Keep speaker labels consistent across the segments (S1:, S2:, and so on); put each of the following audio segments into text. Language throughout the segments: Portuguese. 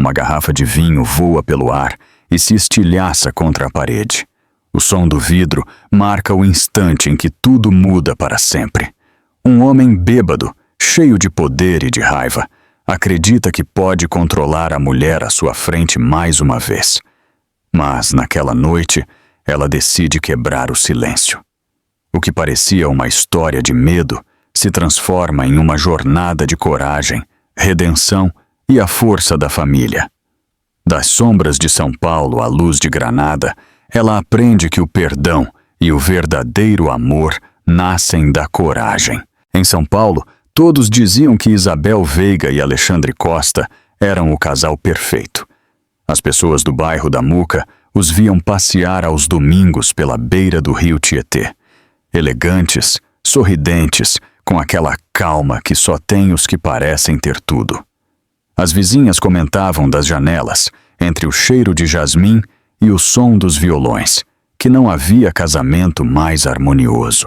S1: Uma garrafa de vinho voa pelo ar e se estilhaça contra a parede. O som do vidro marca o instante em que tudo muda para sempre. Um homem bêbado, cheio de poder e de raiva, acredita que pode controlar a mulher à sua frente mais uma vez. Mas, naquela noite, ela decide quebrar o silêncio. O que parecia uma história de medo se transforma em uma jornada de coragem, redenção e a força da família. Das sombras de São Paulo à luz de Granada, ela aprende que o perdão e o verdadeiro amor nascem da coragem. Em São Paulo, todos diziam que Isabel Veiga e Alexandre Costa eram o casal perfeito. As pessoas do bairro da Muca os viam passear aos domingos pela beira do rio Tietê. Elegantes, sorridentes, com aquela calma que só tem os que parecem ter tudo. As vizinhas comentavam das janelas, entre o cheiro de jasmim e o som dos violões, que não havia casamento mais harmonioso.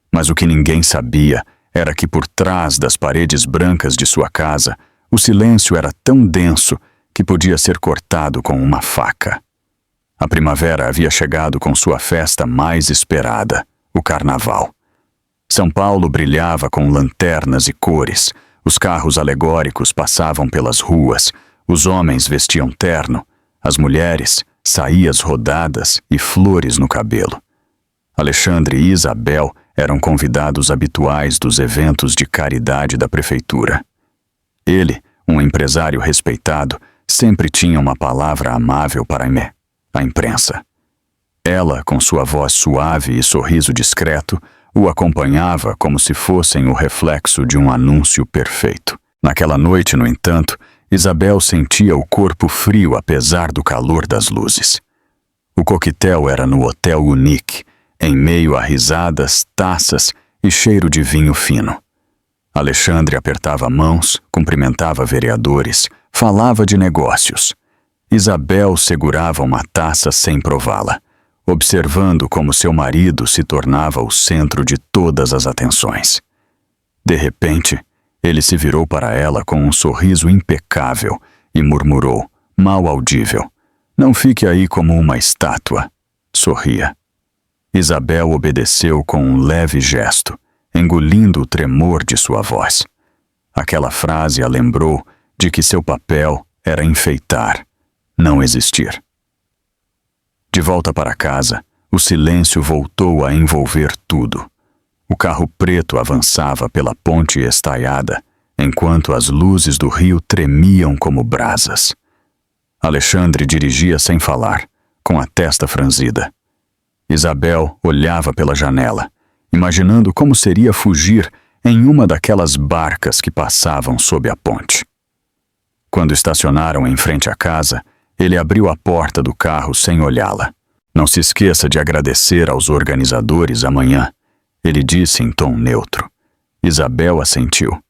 S1: Mas o que ninguém sabia era que por trás das paredes brancas de sua casa, o silêncio era tão denso que podia ser cortado com uma faca. A primavera havia chegado com sua festa mais esperada, o Carnaval. São Paulo brilhava com lanternas e cores, os carros alegóricos passavam pelas ruas, os homens vestiam terno, as mulheres, saías rodadas e flores no cabelo. Alexandre e Isabel eram convidados habituais dos eventos de caridade da prefeitura. Ele, um empresário respeitado, sempre tinha uma palavra amável para a imprensa. Ela, com sua voz suave e sorriso discreto, o acompanhava como se fossem o reflexo de um anúncio perfeito. Naquela noite, no entanto, Isabel sentia o corpo frio apesar do calor das luzes. O coquetel era no Hotel Unique, em meio a risadas, taças e cheiro de vinho fino. Alexandre apertava mãos, cumprimentava vereadores, falava de negócios. Isabel segurava uma taça sem prová-la, observando como seu marido se tornava o centro de todas as atenções. De repente, ele se virou para ela com um sorriso impecável e murmurou, mal audível: "Não fique aí como uma estátua." Sorria. Isabel obedeceu com um leve gesto, engolindo o tremor de sua voz. Aquela frase a lembrou de que seu papel era enfeitar, não existir. De volta para casa, o silêncio voltou a envolver tudo. O carro preto avançava pela ponte estaiada, enquanto as luzes do rio tremiam como brasas. Alexandre dirigia sem falar, com a testa franzida. Isabel olhava pela janela, imaginando como seria fugir em uma daquelas barcas que passavam sob a ponte. Quando estacionaram em frente à casa, ele abriu a porta do carro sem olhá-la. "Não se esqueça de agradecer aos organizadores amanhã", ele disse em tom neutro. Isabel assentiu.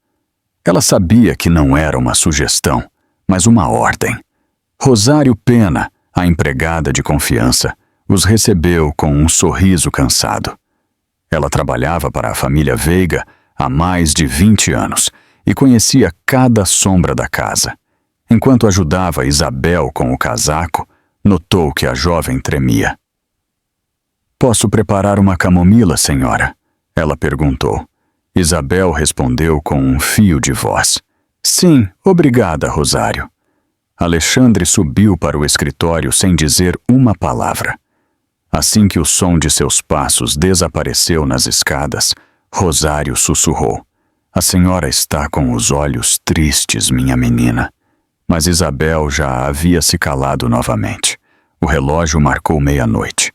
S1: Ela sabia que não era uma sugestão, mas uma ordem. Rosário Pena, a empregada de confiança, os recebeu com um sorriso cansado. Ela trabalhava para a família Veiga há mais de 20 anos e conhecia cada sombra da casa. Enquanto ajudava Isabel com o casaco, notou que a jovem tremia. "Posso preparar uma camomila, senhora?" ela perguntou. Isabel respondeu com um fio de voz. "Sim, obrigada, Rosário." Alexandre subiu para o escritório sem dizer uma palavra. Assim que o som de seus passos desapareceu nas escadas, Rosário sussurrou: "A senhora está com os olhos tristes, minha menina." Mas Isabel já havia se calado novamente. O relógio marcou meia-noite.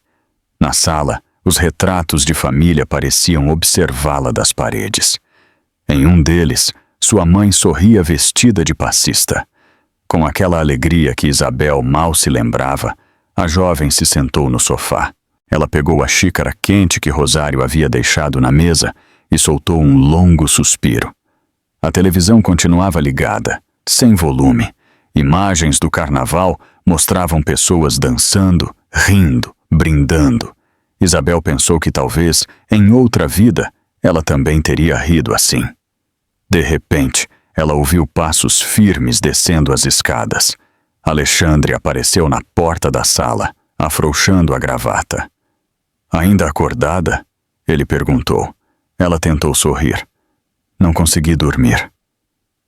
S1: Na sala, os retratos de família pareciam observá-la das paredes. Em um deles, sua mãe sorria vestida de passista. Com aquela alegria que Isabel mal se lembrava, a jovem se sentou no sofá. Ela pegou a xícara quente que Rosário havia deixado na mesa e soltou um longo suspiro. A televisão continuava ligada, sem volume. Imagens do carnaval mostravam pessoas dançando, rindo, brindando. Isabel pensou que talvez, em outra vida, ela também teria rido assim. De repente, ela ouviu passos firmes descendo as escadas. Alexandre apareceu na porta da sala, afrouxando a gravata. Ainda acordada? Ele perguntou. Ela tentou sorrir. Não consegui dormir.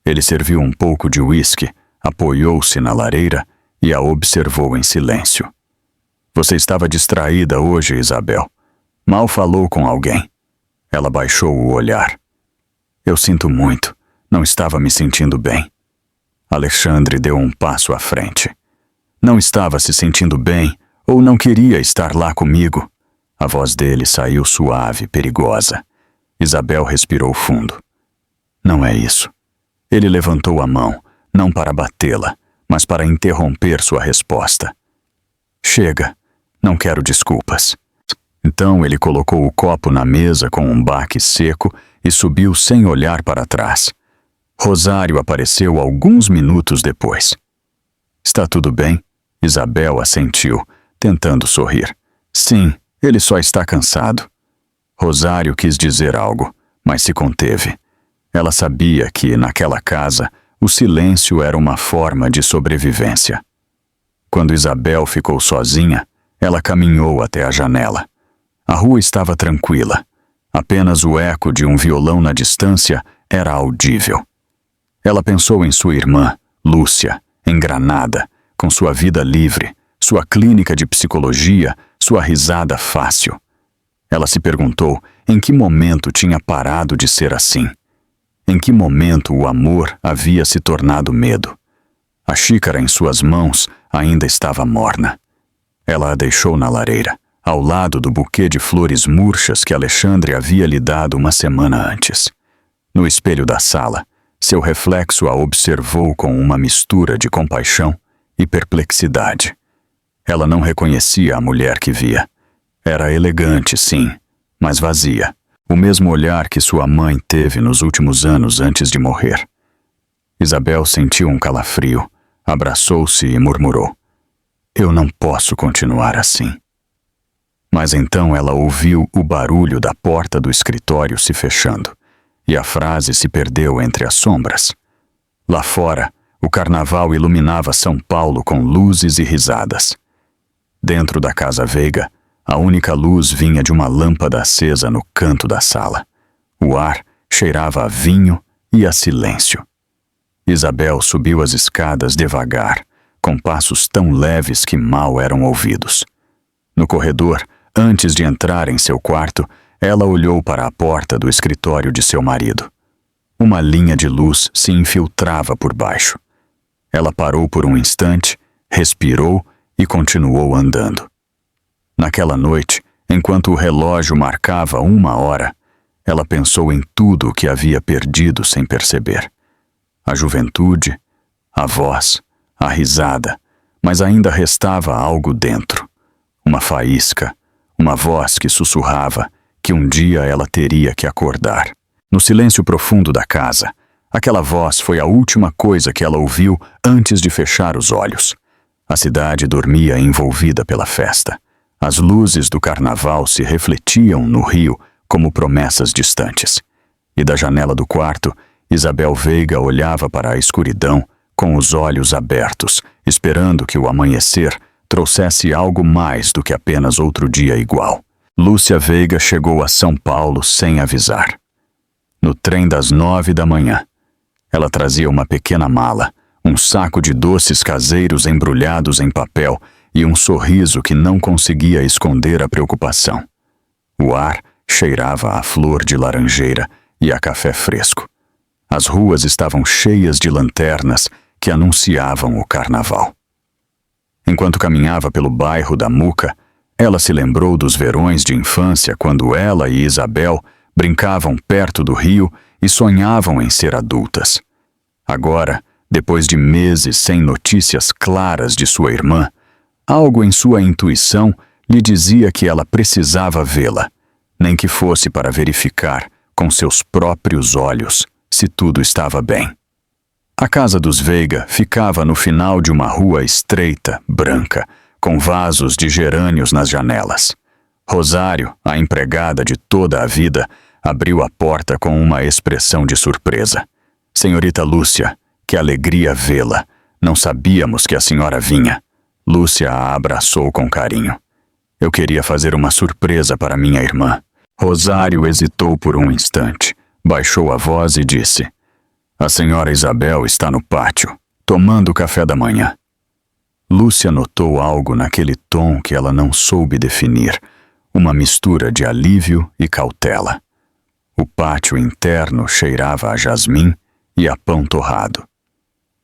S1: Ele serviu um pouco de uísque, apoiou-se na lareira e a observou em silêncio. Você estava distraída hoje, Isabel. Mal falou com alguém. Ela baixou o olhar. Eu sinto muito. Não estava me sentindo bem. Alexandre deu um passo à frente. Não estava se sentindo bem ou não queria estar lá comigo. A voz dele saiu suave, perigosa. Isabel respirou fundo. Não é isso. Ele levantou a mão, não para batê-la, mas para interromper sua resposta. Chega, não quero desculpas. Então ele colocou o copo na mesa com um baque seco e subiu sem olhar para trás. Rosário apareceu alguns minutos depois. Está tudo bem? Isabel assentiu, tentando sorrir. Sim, ele só está cansado. Rosário quis dizer algo, mas se conteve. Ela sabia que, naquela casa, o silêncio era uma forma de sobrevivência. Quando Isabel ficou sozinha, ela caminhou até a janela. A rua estava tranquila. Apenas o eco de um violão na distância era audível. Ela pensou em sua irmã, Lúcia, em Granada, com sua vida livre, sua clínica de psicologia, sua risada fácil. Ela se perguntou em que momento tinha parado de ser assim. Em que momento o amor havia se tornado medo. A xícara em suas mãos ainda estava morna. Ela a deixou na lareira, ao lado do buquê de flores murchas que Alexandre havia lhe dado uma semana antes. No espelho da sala, seu reflexo a observou com uma mistura de compaixão e perplexidade. Ela não reconhecia a mulher que via. Era elegante, sim, mas vazia. O mesmo olhar que sua mãe teve nos últimos anos antes de morrer. Isabel sentiu um calafrio, abraçou-se e murmurou: Eu não posso continuar assim. Mas então ela ouviu o barulho da porta do escritório se fechando, e a frase se perdeu entre as sombras. Lá fora, o carnaval iluminava São Paulo com luzes e risadas. Dentro da Casa Veiga, a única luz vinha de uma lâmpada acesa no canto da sala. O ar cheirava a vinho e a silêncio. Isabel subiu as escadas devagar, com passos tão leves que mal eram ouvidos. No corredor, antes de entrar em seu quarto, ela olhou para a porta do escritório de seu marido. Uma linha de luz se infiltrava por baixo. Ela parou por um instante, respirou e continuou andando. Naquela noite, enquanto o relógio marcava 1 hora, ela pensou em tudo o que havia perdido sem perceber. A juventude, a voz, a risada, mas ainda restava algo dentro. Uma faísca, uma voz que sussurrava que um dia ela teria que acordar. No silêncio profundo da casa, aquela voz foi a última coisa que ela ouviu antes de fechar os olhos. A cidade dormia envolvida pela festa. As luzes do carnaval se refletiam no rio como promessas distantes. E da janela do quarto, Isabel Veiga olhava para a escuridão com os olhos abertos, esperando que o amanhecer trouxesse algo mais do que apenas outro dia igual. Lúcia Veiga chegou a São Paulo sem avisar. No trem das 9 da manhã, ela trazia uma pequena mala, um saco de doces caseiros embrulhados em papel e um sorriso que não conseguia esconder a preocupação. O ar cheirava a flor de laranjeira e a café fresco. As ruas estavam cheias de lanternas que anunciavam o carnaval. Enquanto caminhava pelo bairro da Muca, ela se lembrou dos verões de infância quando ela e Isabel brincavam perto do rio e sonhavam em ser adultas. Agora, depois de meses sem notícias claras de sua irmã, algo em sua intuição lhe dizia que ela precisava vê-la, nem que fosse para verificar com seus próprios olhos se tudo estava bem. A casa dos Veiga ficava no final de uma rua estreita, branca, com vasos de gerânios nas janelas. Rosário, a empregada de toda a vida, abriu a porta com uma expressão de surpresa. Senhorita Lúcia, que alegria vê-la. Não sabíamos que a senhora vinha. Lúcia a abraçou com carinho. Eu queria fazer uma surpresa para minha irmã. Rosário hesitou por um instante, baixou a voz e disse: A senhora Isabel está no pátio, tomando café da manhã. Lúcia notou algo naquele tom que ela não soube definir, uma mistura de alívio e cautela. O pátio interno cheirava a jasmim e a pão torrado.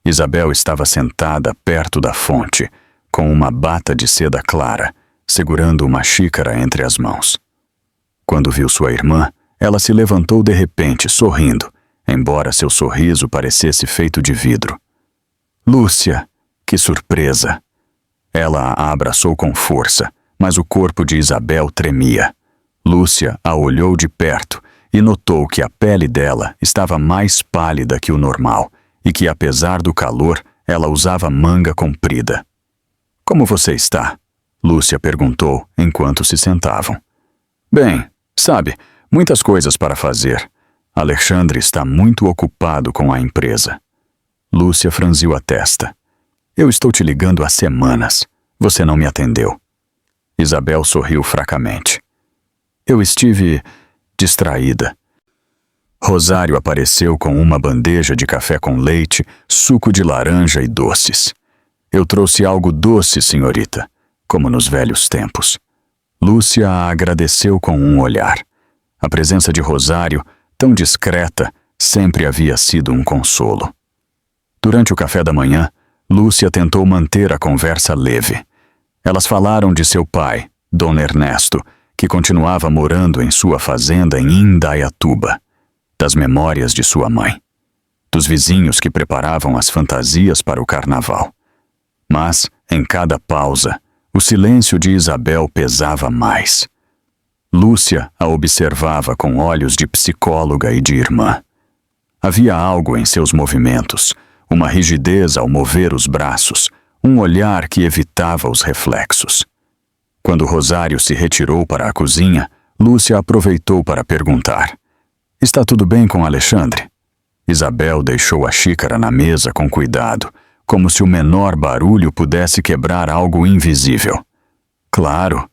S1: Isabel estava sentada perto da fonte, com uma bata de seda clara, segurando uma xícara entre as mãos. Quando viu sua irmã, ela se levantou de repente, sorrindo, embora seu sorriso parecesse feito de vidro. Lúcia, que surpresa! Ela a abraçou com força, mas o corpo de Isabel tremia. Lúcia a olhou de perto e notou que a pele dela estava mais pálida que o normal e que, apesar do calor, ela usava manga comprida. Como você está? Lúcia perguntou enquanto se sentavam. Bem, sabe, muitas coisas para fazer. Alexandre está muito ocupado com a empresa. Lúcia franziu a testa. Eu estou te ligando há semanas. Você não me atendeu. Isabel sorriu fracamente. Eu estive distraída. Rosário apareceu com uma bandeja de café com leite, suco de laranja e doces. Eu trouxe algo doce, senhorita, como nos velhos tempos. Lúcia a agradeceu com um olhar. A presença de Rosário, tão discreta, sempre havia sido um consolo. Durante o café da manhã, Lúcia tentou manter a conversa leve. Elas falaram de seu pai, Dom Ernesto, que continuava morando em sua fazenda em Indaiatuba, das memórias de sua mãe, dos vizinhos que preparavam as fantasias para o carnaval. Mas, em cada pausa, o silêncio de Isabel pesava mais. Lúcia a observava com olhos de psicóloga e de irmã. Havia algo em seus movimentos, uma rigidez ao mover os braços, um olhar que evitava os reflexos. Quando Rosário se retirou para a cozinha, Lúcia aproveitou para perguntar: Está tudo bem com Alexandre? Isabel deixou a xícara na mesa com cuidado, como se o menor barulho pudesse quebrar algo invisível. Claro.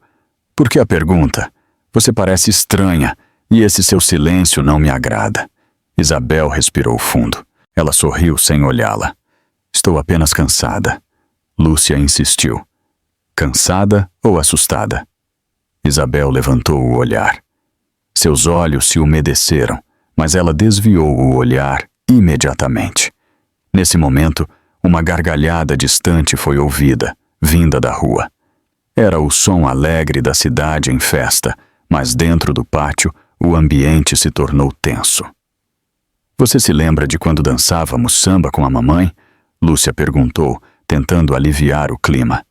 S1: Por que a pergunta? Você parece estranha, e esse seu silêncio não me agrada. Isabel respirou fundo. Ela sorriu sem olhá-la. Estou apenas cansada. Lúcia insistiu. Cansada ou assustada? Isabel levantou o olhar. Seus olhos se umedeceram, mas ela desviou o olhar imediatamente. Nesse momento, uma gargalhada distante foi ouvida, vinda da rua. Era o som alegre da cidade em festa, mas dentro do pátio, o ambiente se tornou tenso. Você se lembra de quando dançávamos samba com a mamãe? Lúcia perguntou, tentando aliviar o clima.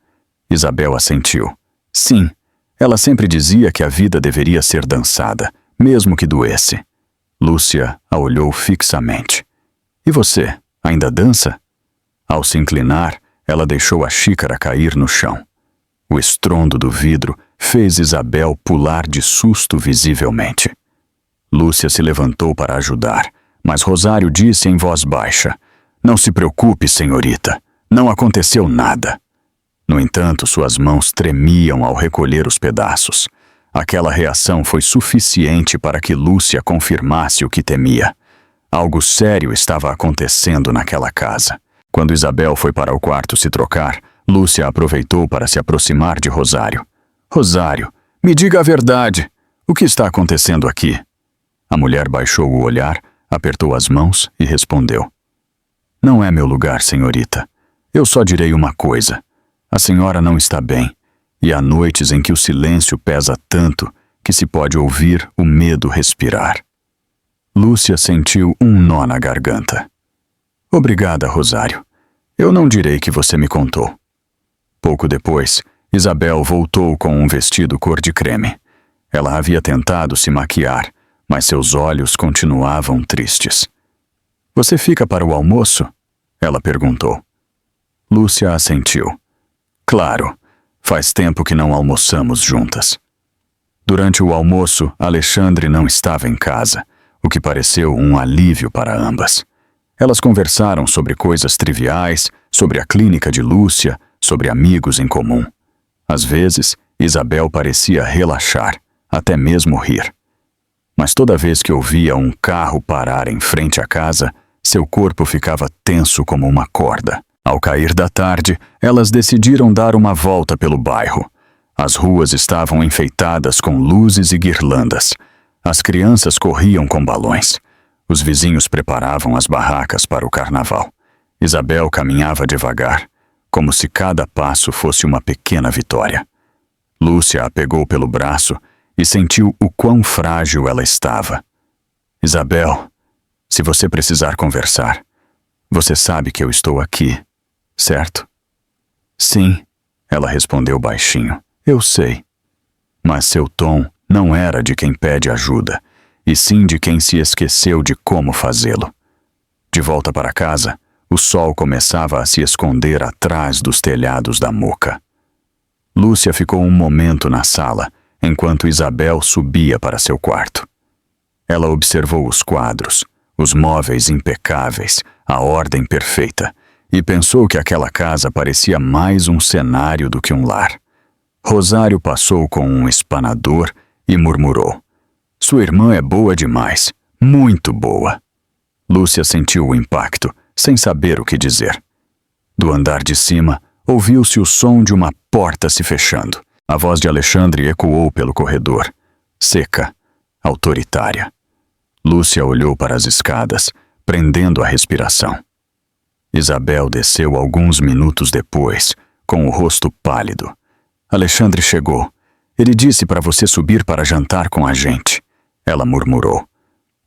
S1: Isabel assentiu. Sim, ela sempre dizia que a vida deveria ser dançada, mesmo que doesse. Lúcia a olhou fixamente. E você, ainda dança? Ao se inclinar, ela deixou a xícara cair no chão. O estrondo do vidro fez Isabel pular de susto visivelmente. Lúcia se levantou para ajudar, mas Rosário disse em voz baixa: Não se preocupe, senhorita, não aconteceu nada. No entanto, suas mãos tremiam ao recolher os pedaços. Aquela reação foi suficiente para que Lúcia confirmasse o que temia. Algo sério estava acontecendo naquela casa. Quando Isabel foi para o quarto se trocar, Lúcia aproveitou para se aproximar de Rosário. Rosário, me diga a verdade. O que está acontecendo aqui? A mulher baixou o olhar, apertou as mãos e respondeu. Não é meu lugar, senhorita. Eu só direi uma coisa. A senhora não está bem, e há noites em que o silêncio pesa tanto que se pode ouvir o medo respirar. Lúcia sentiu um nó na garganta. Obrigada, Rosário. Eu não direi que você me contou. Pouco depois, Isabel voltou com um vestido cor de creme. Ela havia tentado se maquiar, mas seus olhos continuavam tristes. Você fica para o almoço? Ela perguntou. Lúcia assentiu. Claro, faz tempo que não almoçamos juntas. Durante o almoço, Alexandre não estava em casa, o que pareceu um alívio para ambas. Elas conversaram sobre coisas triviais, sobre a clínica de Lúcia, sobre amigos em comum. Às vezes, Isabel parecia relaxar, até mesmo rir. Mas toda vez que ouvia um carro parar em frente à casa, seu corpo ficava tenso como uma corda. Ao cair da tarde, elas decidiram dar uma volta pelo bairro. As ruas estavam enfeitadas com luzes e guirlandas. As crianças corriam com balões. Os vizinhos preparavam as barracas para o carnaval. Isabel caminhava devagar, como se cada passo fosse uma pequena vitória. Lúcia a pegou pelo braço e sentiu o quão frágil ela estava. Isabel, se você precisar conversar, você sabe que eu estou aqui, certo? Sim, ela respondeu baixinho. Eu sei. Mas seu tom não era de quem pede ajuda, e sim de quem se esqueceu de como fazê-lo. De volta para casa, o sol começava a se esconder atrás dos telhados da Moca. Lúcia ficou um momento na sala, enquanto Isabel subia para seu quarto. Ela observou os quadros, os móveis impecáveis, a ordem perfeita, e pensou que aquela casa parecia mais um cenário do que um lar. Rosário passou com um espanador e murmurou: "Sua irmã é boa demais, muito boa." Lúcia sentiu o impacto, sem saber o que dizer. Do andar de cima, ouviu-se o som de uma porta se fechando. A voz de Alexandre ecoou pelo corredor, seca, autoritária. Lúcia olhou para as escadas, prendendo a respiração. Isabel desceu alguns minutos depois, com o rosto pálido. Alexandre chegou. Ele disse para você subir para jantar com a gente. Ela murmurou.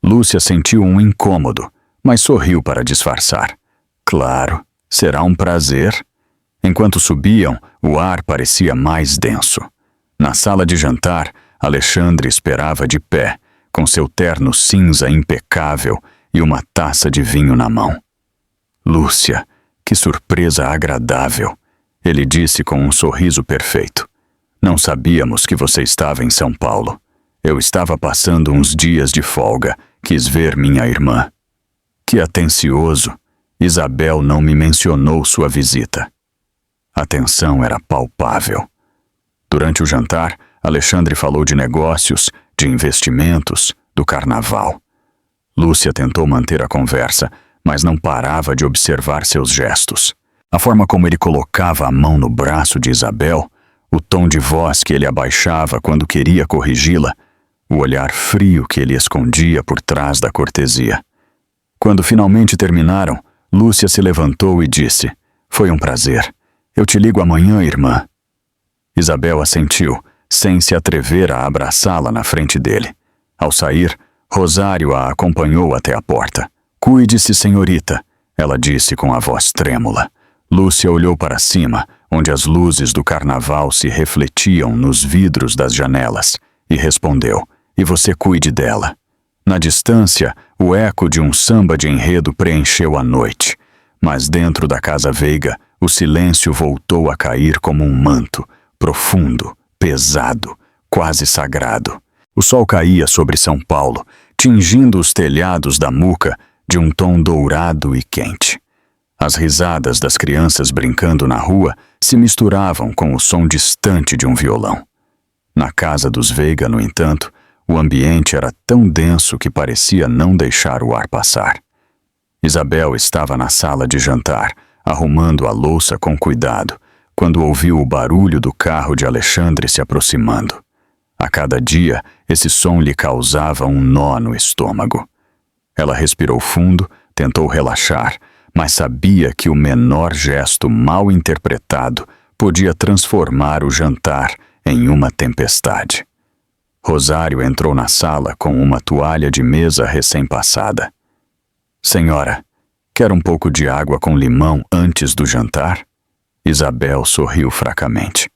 S1: Lúcia sentiu um incômodo, mas sorriu para disfarçar. Claro, será um prazer. Enquanto subiam, o ar parecia mais denso. Na sala de jantar, Alexandre esperava de pé, com seu terno cinza impecável e uma taça de vinho na mão. Lúcia, que surpresa agradável, ele disse com um sorriso perfeito. Não sabíamos que você estava em São Paulo. Eu estava passando uns dias de folga, quis ver minha irmã. Que atencioso, Isabel não me mencionou sua visita. A tensão era palpável. Durante o jantar, Alexandre falou de negócios, de investimentos, do carnaval. Lúcia tentou manter a conversa, mas não parava de observar seus gestos. A forma como ele colocava a mão no braço de Isabel, o tom de voz que ele abaixava quando queria corrigi-la, o olhar frio que ele escondia por trás da cortesia. Quando finalmente terminaram, Lúcia se levantou e disse: "Foi um prazer. Eu te ligo amanhã, irmã." Isabel assentiu, sem se atrever a abraçá-la na frente dele. Ao sair, Rosário a acompanhou até a porta. "Cuide-se, senhorita," ela disse com a voz trêmula. Lúcia olhou para cima, onde as luzes do carnaval se refletiam nos vidros das janelas, e respondeu: "E você cuide dela." Na distância, o eco de um samba de enredo preencheu a noite, mas dentro da casa Veiga, o silêncio voltou a cair como um manto, profundo, pesado, quase sagrado. O sol caía sobre São Paulo, tingindo os telhados da Moca de um tom dourado e quente. As risadas das crianças brincando na rua se misturavam com o som distante de um violão. Na casa dos Veiga, no entanto, o ambiente era tão denso que parecia não deixar o ar passar. Isabel estava na sala de jantar, arrumando a louça com cuidado, quando ouviu o barulho do carro de Alexandre se aproximando. A cada dia, esse som lhe causava um nó no estômago. Ela respirou fundo, tentou relaxar, mas sabia que o menor gesto mal interpretado podia transformar o jantar em uma tempestade. Rosário entrou na sala com uma toalha de mesa recém-passada. "Senhora, quer um pouco de água com limão antes do jantar?" Isabel sorriu fracamente.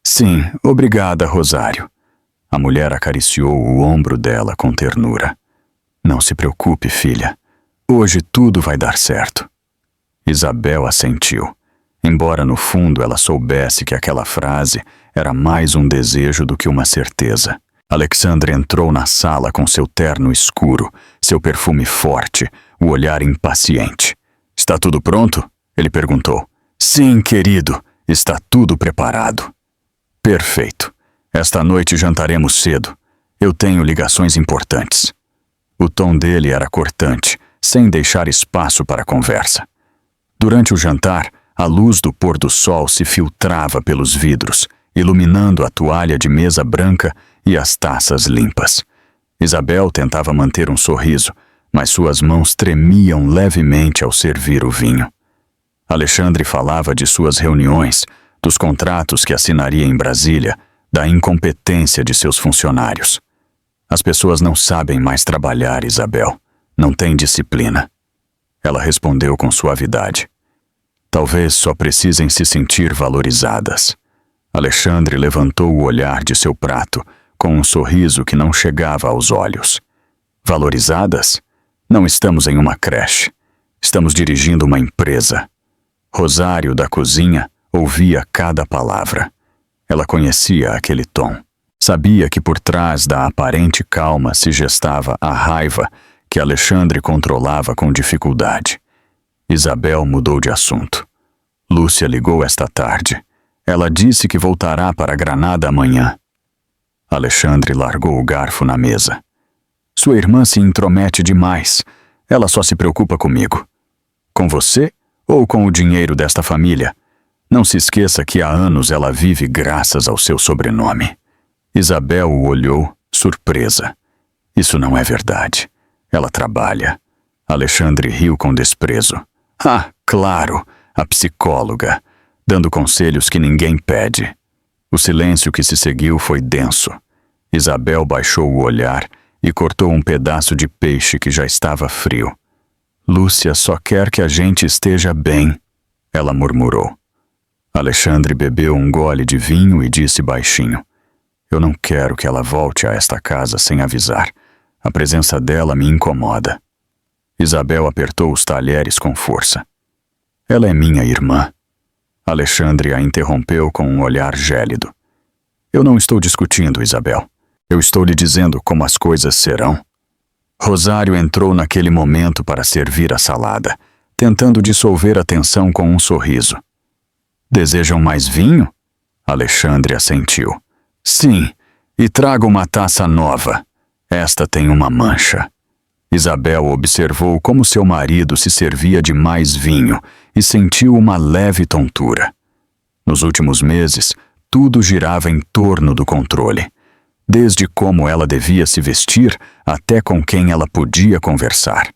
S1: "Sim, obrigada, Rosário." A mulher acariciou o ombro dela com ternura. "Não se preocupe, filha. Hoje tudo vai dar certo." Isabel assentiu, embora no fundo ela soubesse que aquela frase era mais um desejo do que uma certeza. Alexandre entrou na sala com seu terno escuro, seu perfume forte, o olhar impaciente. "Está tudo pronto?" Ele perguntou. Sim, querido, está tudo preparado. Perfeito. Esta noite jantaremos cedo. Eu tenho ligações importantes. O tom dele era cortante, sem deixar espaço para conversa. Durante o jantar, a luz do pôr do sol se filtrava pelos vidros, iluminando a toalha de mesa branca e as taças limpas. Isabel tentava manter um sorriso, mas suas mãos tremiam levemente ao servir o vinho. Alexandre falava de suas reuniões, dos contratos que assinaria em Brasília, da incompetência de seus funcionários. As pessoas não sabem mais trabalhar, Isabel. Não têm disciplina. Ela respondeu com suavidade. Talvez só precisem se sentir valorizadas. Alexandre levantou o olhar de seu prato, com um sorriso que não chegava aos olhos. Valorizadas? Não estamos em uma creche. Estamos dirigindo uma empresa. Rosário, da cozinha, ouvia cada palavra. Ela conhecia aquele tom. Sabia que por trás da aparente calma se gestava a raiva que Alexandre controlava com dificuldade. Isabel mudou de assunto. Lúcia ligou esta tarde. Ela disse que voltará para Granada amanhã. Alexandre largou o garfo na mesa. Sua irmã se intromete demais. Ela só se preocupa comigo. Com você ou com o dinheiro desta família? Não se esqueça que há anos ela vive graças ao seu sobrenome. Isabel o olhou, surpresa. Isso não é verdade. Ela trabalha. Alexandre riu com desprezo. Ah, claro, a psicóloga, dando conselhos que ninguém pede. O silêncio que se seguiu foi denso. Isabel baixou o olhar e cortou um pedaço de peixe que já estava frio. Lúcia só quer que a gente esteja bem, ela murmurou. Alexandre bebeu um gole de vinho e disse baixinho. Eu não quero que ela volte a esta casa sem avisar. A presença dela me incomoda. Isabel apertou os talheres com força. Ela é minha irmã. Alexandre a interrompeu com um olhar gélido. Eu não estou discutindo, Isabel. Eu estou lhe dizendo como as coisas serão. Rosário entrou naquele momento para servir a salada, tentando dissolver a tensão com um sorriso. Desejam mais vinho? Alexandre assentiu. Sim, e traga uma taça nova. Esta tem uma mancha. Isabel observou como seu marido se servia de mais vinho e sentiu uma leve tontura. Nos últimos meses, tudo girava em torno do controle. Desde como ela devia se vestir até com quem ela podia conversar.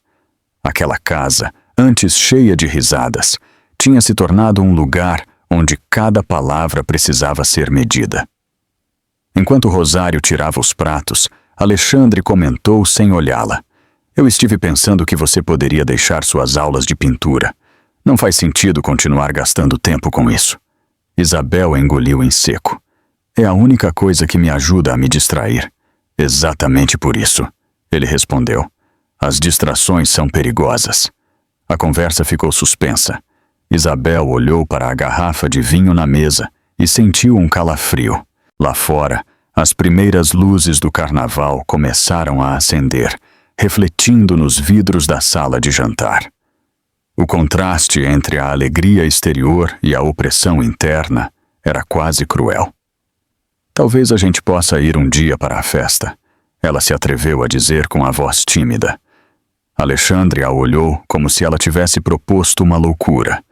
S1: Aquela casa, antes cheia de risadas, tinha se tornado um lugar onde cada palavra precisava ser medida. Enquanto Rosário tirava os pratos, Alexandre comentou sem olhá-la. Eu estive pensando que você poderia deixar suas aulas de pintura. Não faz sentido continuar gastando tempo com isso. Isabel engoliu em seco. É a única coisa que me ajuda a me distrair. Exatamente por isso, ele respondeu. As distrações são perigosas. A conversa ficou suspensa. Isabel olhou para a garrafa de vinho na mesa e sentiu um calafrio. Lá fora, as primeiras luzes do carnaval começaram a acender, refletindo nos vidros da sala de jantar. O contraste entre a alegria exterior e a opressão interna era quase cruel. Talvez a gente possa ir um dia para a festa, ela se atreveu a dizer com a voz tímida. Alexandre a olhou como se ela tivesse proposto uma loucura.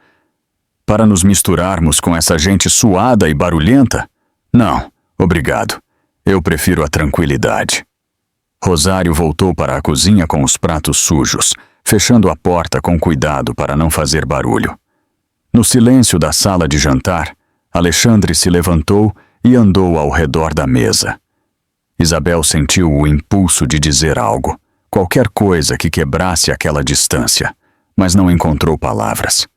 S1: Para nos misturarmos com essa gente suada e barulhenta? Não, obrigado. Eu prefiro a tranquilidade. Rosário voltou para a cozinha com os pratos sujos, fechando a porta com cuidado para não fazer barulho. No silêncio da sala de jantar, Alexandre se levantou e andou ao redor da mesa. Isabel sentiu o impulso de dizer algo, qualquer coisa que quebrasse aquela distância, mas não encontrou palavras.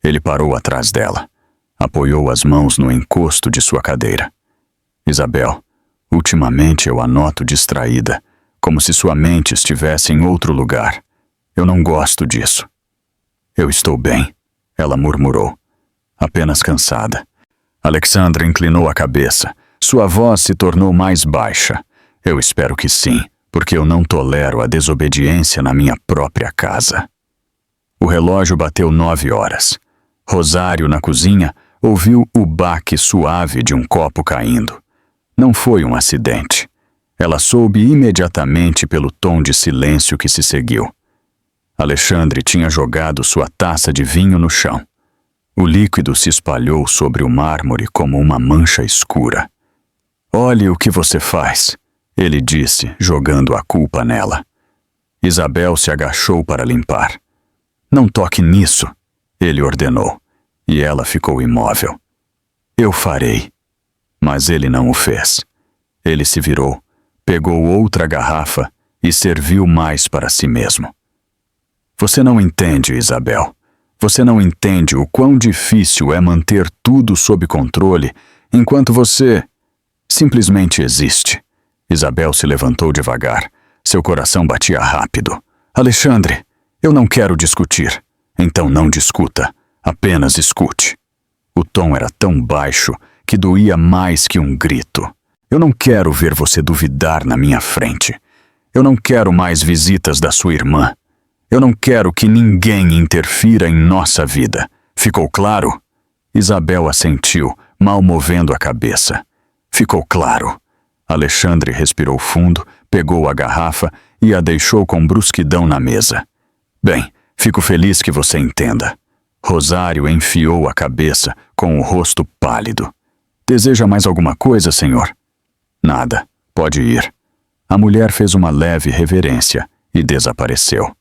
S1: Ele parou atrás dela, apoiou as mãos no encosto de sua cadeira. Isabel, ultimamente eu a noto distraída, como se sua mente estivesse em outro lugar. Eu não gosto disso. Eu estou bem, ela murmurou, apenas cansada. Alexandre inclinou a cabeça. Sua voz se tornou mais baixa. Eu espero que sim, porque eu não tolero a desobediência na minha própria casa. O relógio bateu 9 horas. Rosário, na cozinha, ouviu o baque suave de um copo caindo. Não foi um acidente. Ela soube imediatamente pelo tom de silêncio que se seguiu. Alexandre tinha jogado sua taça de vinho no chão. O líquido se espalhou sobre o mármore como uma mancha escura. "Olhe o que você faz", ele disse, jogando a culpa nela. Isabel se agachou para limpar. "Não toque nisso", ele ordenou, e ela ficou imóvel. "Eu farei." Mas ele não o fez. Ele se virou, pegou outra garrafa e serviu mais para si mesmo. "Você não entende, Isabel. Você não entende o quão difícil é manter tudo sob controle enquanto você simplesmente existe." Isabel se levantou devagar. Seu coração batia rápido. "Alexandre, eu não quero discutir." "Então não discuta. Apenas escute." O tom era tão baixo que doía mais que um grito. "Eu não quero ver você duvidar na minha frente. Eu não quero mais visitas da sua irmã. Eu não quero que ninguém interfira em nossa vida. Ficou claro?" Isabel assentiu, mal movendo a cabeça. "Ficou claro." Alexandre respirou fundo, pegou a garrafa e a deixou com brusquidão na mesa. "Bem, fico feliz que você entenda." Rosário enfiou a cabeça, com o rosto pálido. "Deseja mais alguma coisa, senhor?" "Nada. Pode ir." A mulher fez uma leve reverência e desapareceu.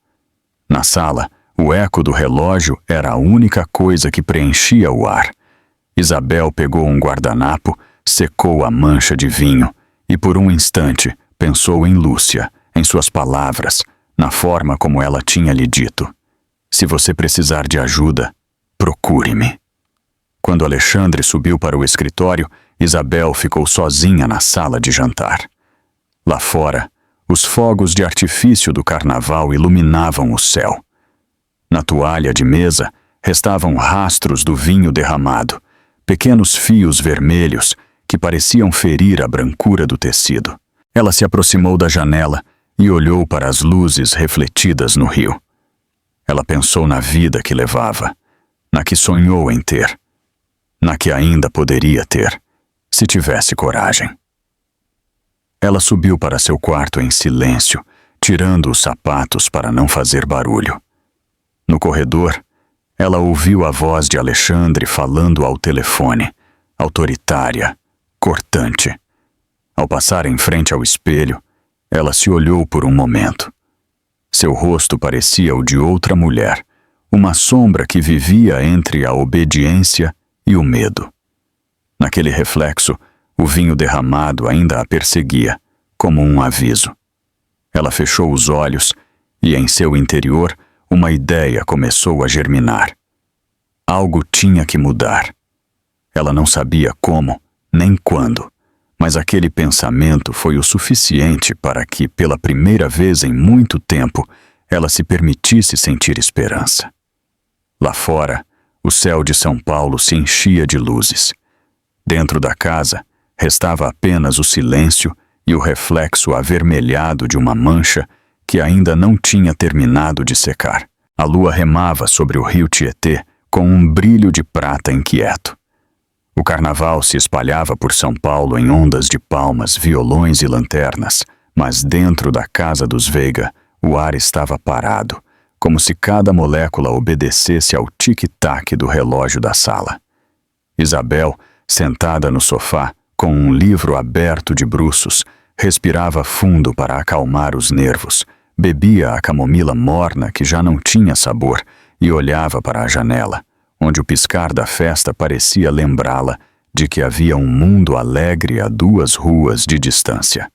S1: Na sala, o eco do relógio era a única coisa que preenchia o ar. Isabel pegou um guardanapo, secou a mancha de vinho e, por um instante, pensou em Lúcia, em suas palavras, na forma como ela tinha lhe dito: "Se você precisar de ajuda, procure-me." Quando Alexandre subiu para o escritório, Isabel ficou sozinha na sala de jantar. Lá fora, os fogos de artifício do carnaval iluminavam o céu. Na toalha de mesa, restavam rastros do vinho derramado, pequenos fios vermelhos que pareciam ferir a brancura do tecido. Ela se aproximou da janela e olhou para as luzes refletidas no rio. Ela pensou na vida que levava, na que sonhou em ter, na que ainda poderia ter, se tivesse coragem. Ela subiu para seu quarto em silêncio, tirando os sapatos para não fazer barulho. No corredor, ela ouviu a voz de Alexandre falando ao telefone, autoritária, cortante. Ao passar em frente ao espelho, ela se olhou por um momento. Seu rosto parecia o de outra mulher, uma sombra que vivia entre a obediência e o medo. Naquele reflexo, o vinho derramado ainda a perseguia, como um aviso. Ela fechou os olhos e, em seu interior, uma ideia começou a germinar. Algo tinha que mudar. Ela não sabia como, nem quando, mas aquele pensamento foi o suficiente para que, pela primeira vez em muito tempo, ela se permitisse sentir esperança. Lá fora, o céu de São Paulo se enchia de luzes. Dentro da casa, restava apenas o silêncio e o reflexo avermelhado de uma mancha que ainda não tinha terminado de secar. A lua remava sobre o rio Tietê com um brilho de prata inquieto. O carnaval se espalhava por São Paulo em ondas de palmas, violões e lanternas, mas dentro da casa dos Veiga, o ar estava parado, como se cada molécula obedecesse ao tic-tac do relógio da sala. Isabel, sentada no sofá, com um livro aberto de bruços, respirava fundo para acalmar os nervos, bebia a camomila morna que já não tinha sabor e olhava para a janela, onde o piscar da festa parecia lembrá-la de que havia um mundo alegre a 2 ruas de distância.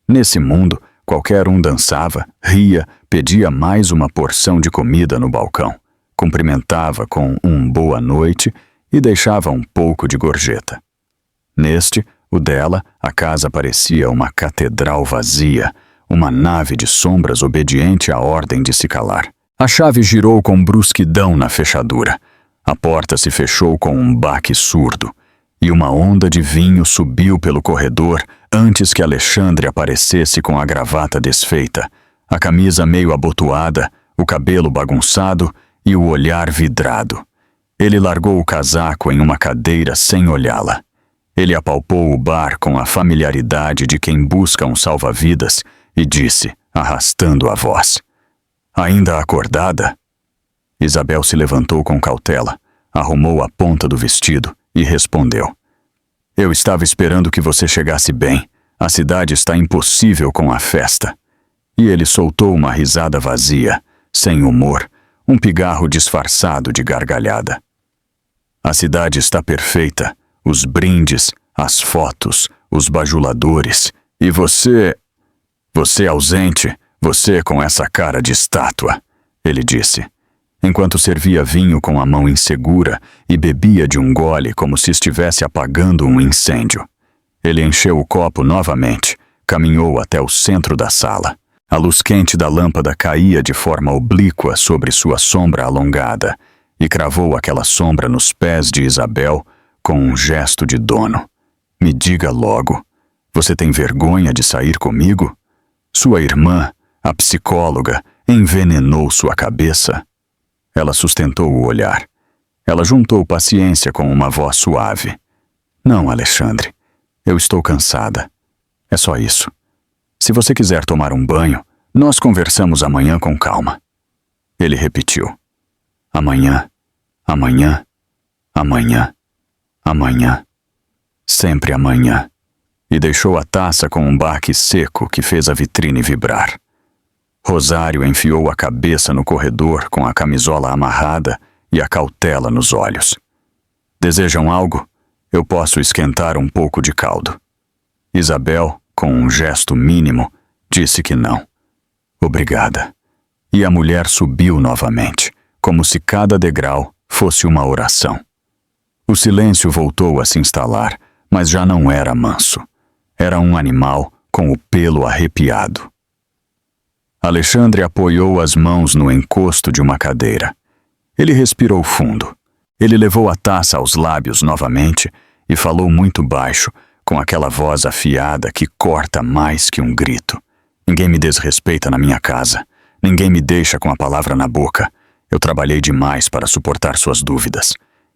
S1: Nesse mundo, qualquer um dançava, ria, pedia mais uma porção de comida no balcão, cumprimentava com um boa noite e deixava um pouco de gorjeta. Neste, o dela, a casa parecia uma catedral vazia, uma nave de sombras obediente à ordem de se calar. A chave girou com brusquidão na fechadura. A porta se fechou com um baque surdo, e uma onda de vinho subiu pelo corredor antes que Alexandre aparecesse com a gravata desfeita, a camisa meio abotoada, o cabelo bagunçado e o olhar vidrado. Ele largou o casaco em uma cadeira sem olhá-la. Ele apalpou o bar com a familiaridade de quem busca um salva-vidas e disse, arrastando a voz: "Ainda acordada?" Isabel se levantou com cautela, arrumou a ponta do vestido e respondeu: "Eu estava esperando que você chegasse bem. A cidade está impossível com a festa." E ele soltou uma risada vazia, sem humor, um pigarro disfarçado de gargalhada. "A cidade está perfeita. Os brindes, as fotos, os bajuladores. E você... Você ausente, você com essa cara de estátua," ele disse, enquanto servia vinho com a mão insegura e bebia de um gole como se estivesse apagando um incêndio. Ele encheu o copo novamente, caminhou até o centro da sala. A luz quente da lâmpada caía de forma oblíqua sobre sua sombra alongada e cravou aquela sombra nos pés de Isabel com um gesto de dono. "Me diga logo, você tem vergonha de sair comigo? Sua irmã, a psicóloga, envenenou sua cabeça?" Ela sustentou o olhar. Ela juntou paciência com uma voz suave. "Não, Alexandre. Eu estou cansada. É só isso. Se você quiser tomar um banho, nós conversamos amanhã com calma." Ele repetiu: "Amanhã, amanhã, amanhã, amanhã, sempre amanhã." E deixou a taça com um baque seco que fez a vitrine vibrar. Rosário enfiou a cabeça no corredor com a camisola amarrada e a cautela nos olhos. "Desejam algo? Eu posso esquentar um pouco de caldo." Isabel, com um gesto mínimo, disse que não. "Obrigada." E a mulher subiu novamente, como se cada degrau fosse uma oração. O silêncio voltou a se instalar, mas já não era manso. Era um animal com o pelo arrepiado. Alexandre apoiou as mãos no encosto de uma cadeira. Ele respirou fundo. Ele levou a taça aos lábios novamente e falou muito baixo, com aquela voz afiada que corta mais que um grito. "Ninguém me desrespeita na minha casa. Ninguém me deixa com a palavra na boca. Eu trabalhei demais para suportar suas dúvidas."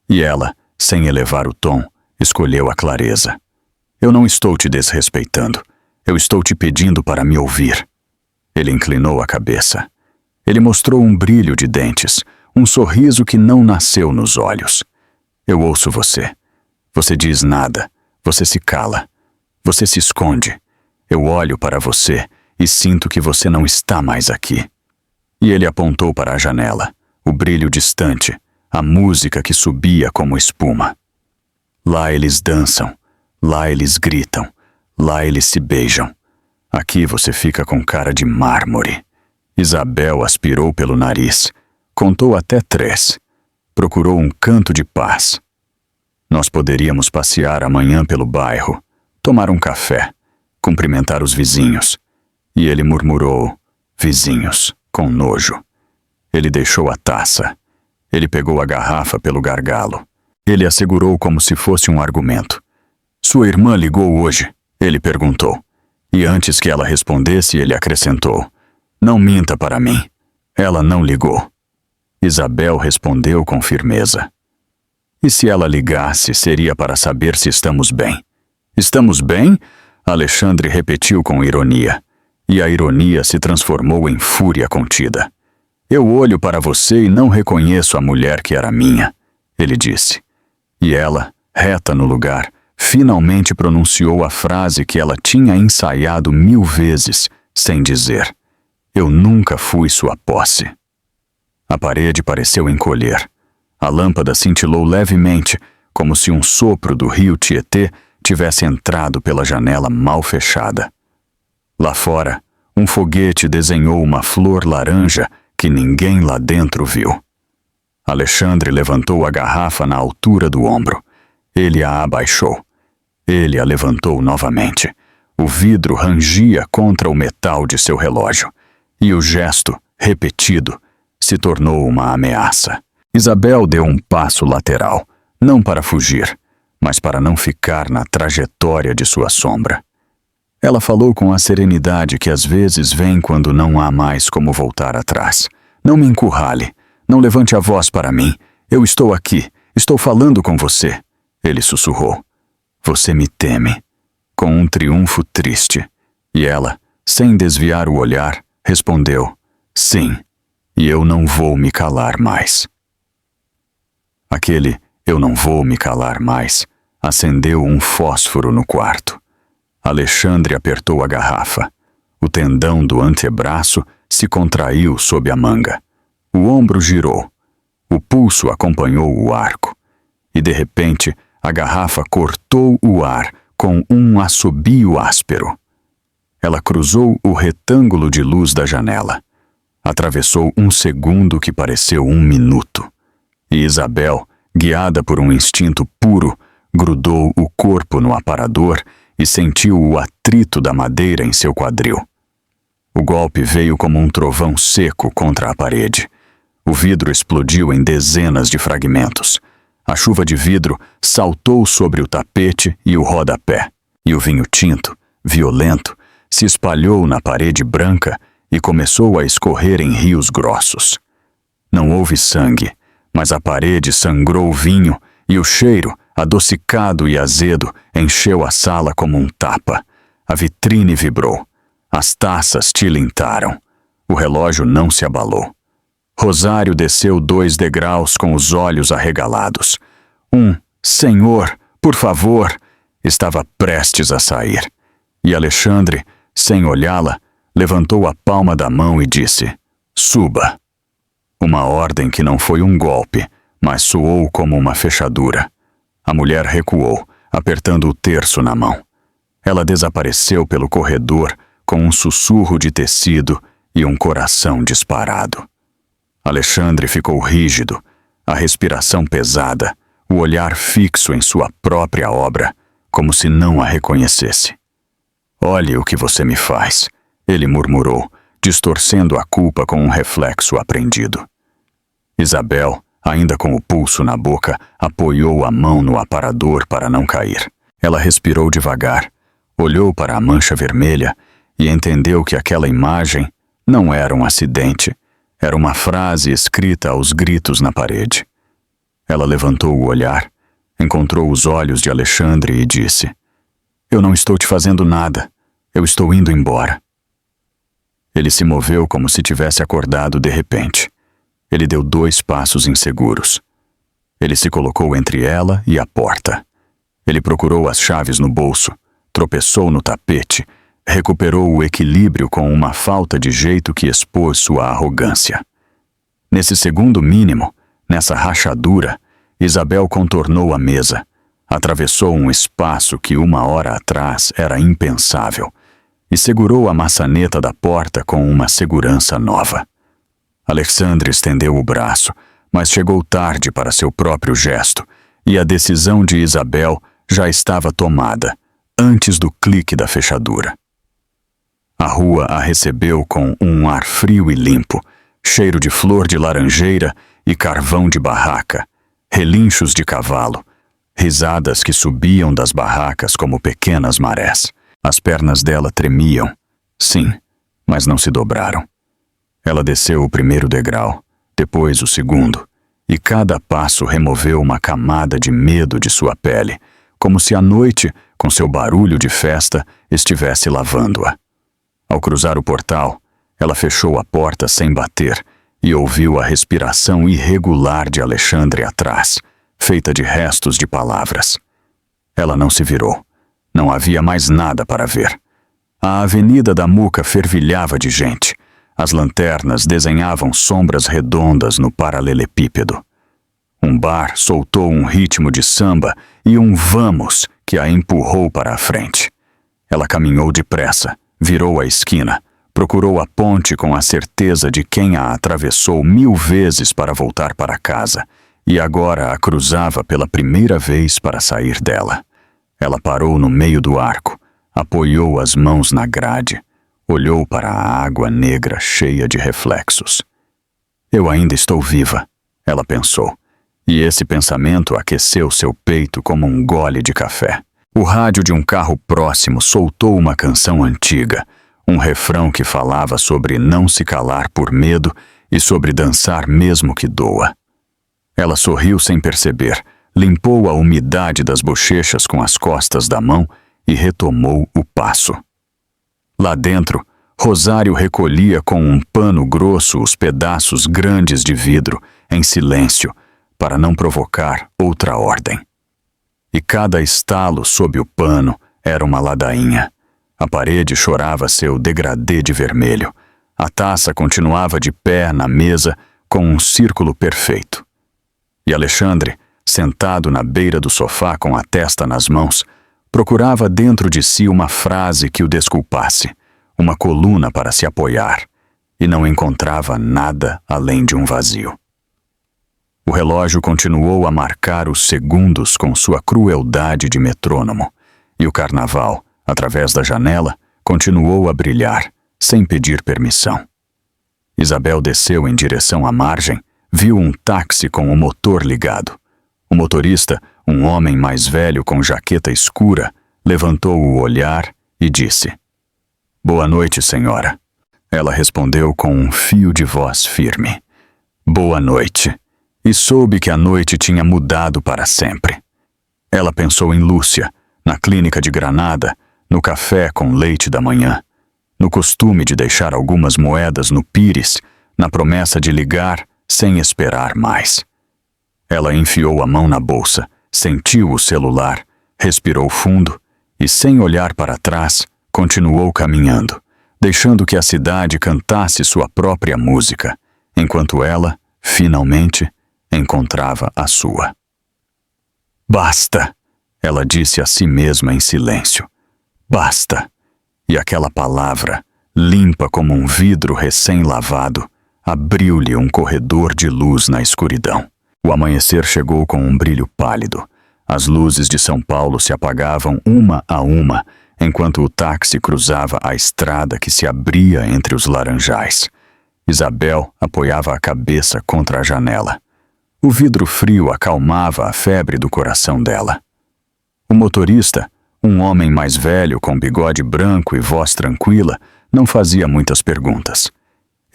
S1: E ela, sem elevar o tom, escolheu a clareza. "Eu não estou te desrespeitando. Eu estou te pedindo para me ouvir." Ele inclinou a cabeça. Ele mostrou um brilho de dentes, um sorriso que não nasceu nos olhos. "Eu ouço você. Você diz nada. Você se cala. Você se esconde. Eu olho para você e sinto que você não está mais aqui." E ele apontou para a janela, o brilho distante, a música que subia como espuma. "Lá eles dançam. Lá eles gritam. Lá eles se beijam. Aqui você fica com cara de mármore." Isabel aspirou pelo nariz, contou até 3, procurou um canto de paz. "Nós poderíamos passear amanhã pelo bairro, tomar um café, cumprimentar os vizinhos." E ele murmurou: "Vizinhos", com nojo. Ele deixou a taça. Ele pegou a garrafa pelo gargalo. Ele a segurou como se fosse um argumento. "Sua irmã ligou hoje?" ele perguntou. E antes que ela respondesse, ele acrescentou: "Não minta para mim. Ela não ligou." Isabel respondeu com firmeza: "E se ela ligasse, seria para saber se estamos bem." "Estamos bem?" Alexandre repetiu com ironia. E a ironia se transformou em fúria contida. "Eu olho para você e não reconheço a mulher que era minha", ele disse. E ela, reta no lugar, finalmente pronunciou a frase que ela tinha ensaiado 1000 vezes, sem dizer: "Eu nunca fui sua posse." A parede pareceu encolher. A lâmpada cintilou levemente, como se um sopro do rio Tietê tivesse entrado pela janela mal fechada. Lá fora, um foguete desenhou uma flor laranja que ninguém lá dentro viu. Alexandre levantou a garrafa na altura do ombro. Ele a abaixou. Ele a levantou novamente. O vidro rangia contra o metal de seu relógio. E o gesto, repetido, se tornou uma ameaça. Isabel deu um passo lateral, não para fugir, mas para não ficar na trajetória de sua sombra. Ela falou com a serenidade que às vezes vem quando não há mais como voltar atrás. "Não me encurrale. Não levante a voz para mim. Eu estou aqui. estou falando com você, ele sussurrou. Você me teme, com um triunfo triste. E ela, sem desviar o olhar, respondeu, sim, e eu não vou me calar mais. Aquele eu não vou me calar mais acendeu um fósforo no quarto. Alexandre apertou a garrafa. O tendão do antebraço se contraiu sob a manga. O ombro girou. O pulso acompanhou o arco. E, de repente, a garrafa cortou o ar com um assobio áspero. Ela cruzou o retângulo de luz da janela. Atravessou um segundo que pareceu um minuto. E Isabel, guiada por um instinto puro, grudou o corpo no aparador e sentiu o atrito da madeira em seu quadril. O golpe veio como um trovão seco contra a parede. O vidro explodiu em dezenas de fragmentos. A chuva de vidro saltou sobre o tapete e o rodapé, e o vinho tinto, violento, se espalhou na parede branca e começou a escorrer em rios grossos. Não houve sangue, mas a parede sangrou vinho e o cheiro, adocicado e azedo, encheu a sala como um tapa. A vitrine vibrou. As taças tilintaram. O relógio não se abalou. Rosário desceu 2 degraus com os olhos arregalados. Senhor, por favor, estava prestes a sair. E Alexandre, sem olhá-la, levantou a palma da mão e disse, suba. Uma ordem que não foi um golpe, mas soou como uma fechadura. A mulher recuou, apertando o terço na mão. Ela desapareceu pelo corredor com um sussurro de tecido e um coração disparado. Alexandre ficou rígido, a respiração pesada, o olhar fixo em sua própria obra, como se não a reconhecesse. Olhe o que você me faz, ele murmurou, distorcendo a culpa com um reflexo aprendido. Isabel, ainda com o pulso na boca, apoiou a mão no aparador para não cair. Ela respirou devagar, olhou para a mancha vermelha e entendeu que aquela imagem não era um acidente, era uma frase escrita aos gritos na parede. Ela levantou o olhar, encontrou os olhos de Alexandre e disse, eu não estou te fazendo nada, eu estou indo embora. Ele se moveu como se tivesse acordado de repente. Ele deu 2 passos inseguros. Ele se colocou entre ela e a porta. Ele procurou as chaves no bolso, tropeçou no tapete, recuperou o equilíbrio com uma falta de jeito que expôs sua arrogância. Nesse segundo mínimo, nessa rachadura, Isabel contornou a mesa, atravessou um espaço que 1 hora atrás era impensável e segurou a maçaneta da porta com uma segurança nova. Alexandre estendeu o braço, mas chegou tarde para seu próprio gesto, e a decisão de Isabel já estava tomada, antes do clique da fechadura. A rua a recebeu com um ar frio e limpo, cheiro de flor de laranjeira e carvão de barraca, relinchos de cavalo, risadas que subiam das barracas como pequenas marés. As pernas dela tremiam, sim, mas não se dobraram. Ela desceu o 1º degrau, depois o 2º, e cada passo removeu uma camada de medo de sua pele, como se a noite, com seu barulho de festa, estivesse lavando-a. Ao cruzar o portal, ela fechou a porta sem bater e ouviu a respiração irregular de Alexandre atrás, feita de restos de palavras. Ela não se virou. Não havia mais nada para ver. A avenida da Muca fervilhava de gente. As lanternas desenhavam sombras redondas no paralelepípedo. Um bar soltou um ritmo de samba e um vamos que a empurrou para a frente. Ela caminhou depressa, virou a esquina, procurou a ponte com a certeza de quem a atravessou 1000 vezes para voltar para casa, e agora a cruzava pela primeira vez para sair dela. Ela parou no meio do arco, apoiou as mãos na grade, olhou para a água negra cheia de reflexos. Eu ainda estou viva, ela pensou, e esse pensamento aqueceu seu peito como um gole de café. O rádio de um carro próximo soltou uma canção antiga, um refrão que falava sobre não se calar por medo e sobre dançar mesmo que doa. Ela sorriu sem perceber, limpou a umidade das bochechas com as costas da mão e retomou o passo. Lá dentro, Rosário recolhia com um pano grosso os pedaços grandes de vidro, em silêncio, para não provocar outra ordem. E cada estalo sob o pano era uma ladainha. A parede chorava seu degradê de vermelho. A taça continuava de pé na mesa com um círculo perfeito. E Alexandre, sentado na beira do sofá com a testa nas mãos, procurava dentro de si uma frase que o desculpasse, uma coluna para se apoiar, e não encontrava nada além de um vazio. O relógio continuou a marcar os segundos com sua crueldade de metrônomo, e o carnaval, através da janela, continuou a brilhar, sem pedir permissão. Isabel desceu em direção à margem, viu um táxi com o motor ligado. O motorista, um homem mais velho com jaqueta escura, levantou o olhar e disse: "Boa noite, senhora." Ela respondeu com um fio de voz firme: "Boa noite." E soube que a noite tinha mudado para sempre. Ela pensou em Lúcia, na clínica de Granada, no café com leite da manhã, no costume de deixar algumas moedas no pires, na promessa de ligar sem esperar mais. Ela enfiou a mão na bolsa, sentiu o celular, respirou fundo e, sem olhar para trás, continuou caminhando, deixando que a cidade cantasse sua própria música, enquanto ela, finalmente, encontrava a sua. "Basta!" ela disse a si mesma em silêncio. "Basta!" E aquela palavra, limpa como um vidro recém-lavado, abriu-lhe um corredor de luz na escuridão. O amanhecer chegou com um brilho pálido. As luzes de São Paulo se apagavam uma a uma, enquanto o táxi cruzava a estrada que se abria entre os laranjais. Isabel apoiava a cabeça contra a janela. O vidro frio acalmava a febre do coração dela. O motorista, um homem mais velho com bigode branco e voz tranquila, não fazia muitas perguntas.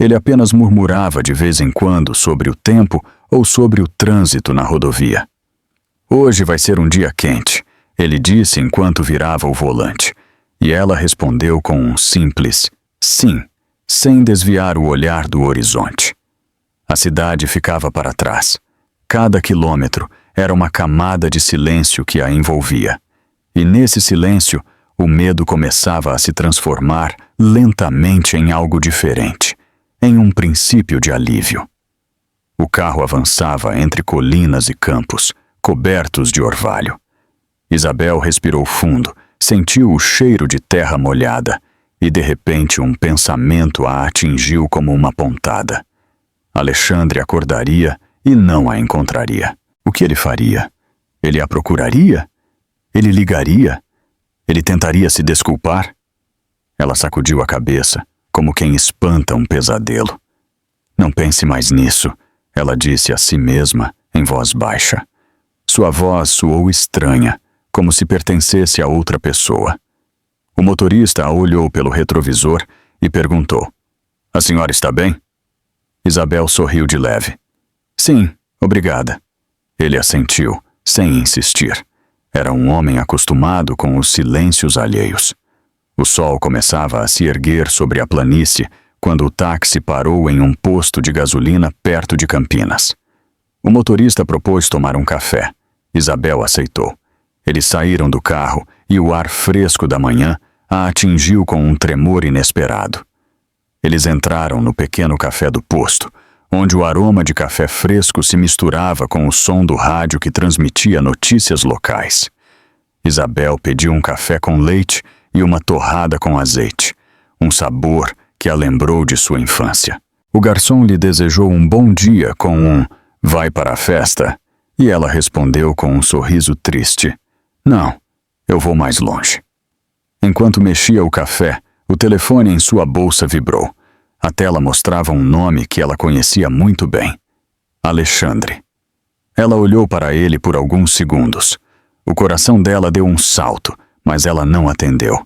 S1: Ele apenas murmurava de vez em quando sobre o tempo ou sobre o trânsito na rodovia. "Hoje vai ser um dia quente", ele disse enquanto virava o volante, e ela respondeu com um simples sim, sem desviar o olhar do horizonte. A cidade ficava para trás. Cada quilômetro era uma camada de silêncio que a envolvia. E nesse silêncio, o medo começava a se transformar lentamente em algo diferente, em um princípio de alívio. O carro avançava entre colinas e campos, cobertos de orvalho. Isabel respirou fundo, sentiu o cheiro de terra molhada, e de repente um pensamento a atingiu como uma pontada. Alexandre acordaria e não a encontraria. O que ele faria? Ele a procuraria? Ele ligaria? Ele tentaria se desculpar? Ela sacudiu a cabeça, como quem espanta um pesadelo. "Não pense mais nisso", ela disse a si mesma, em voz baixa. Sua voz soou estranha, como se pertencesse a outra pessoa. O motorista a olhou pelo retrovisor e perguntou: "A senhora está bem?" Isabel sorriu de leve. "Sim, obrigada." Ele assentiu, sem insistir. Era um homem acostumado com os silêncios alheios. O sol começava a se erguer sobre a planície quando o táxi parou em um posto de gasolina perto de Campinas. O motorista propôs tomar um café. Isabel aceitou. Eles saíram do carro e o ar fresco da manhã a atingiu com um tremor inesperado. Eles entraram no pequeno café do posto, onde o aroma de café fresco se misturava com o som do rádio que transmitia notícias locais. Isabel pediu um café com leite e uma torrada com azeite, um sabor que a lembrou de sua infância. O garçom lhe desejou um bom dia com um "vai para a festa?" e ela respondeu com um sorriso triste: "Não, eu vou mais longe." Enquanto mexia o café, o telefone em sua bolsa vibrou. A tela mostrava um nome que ela conhecia muito bem: Alexandre. Ela olhou para ele por alguns segundos. O coração dela deu um salto, mas ela não atendeu.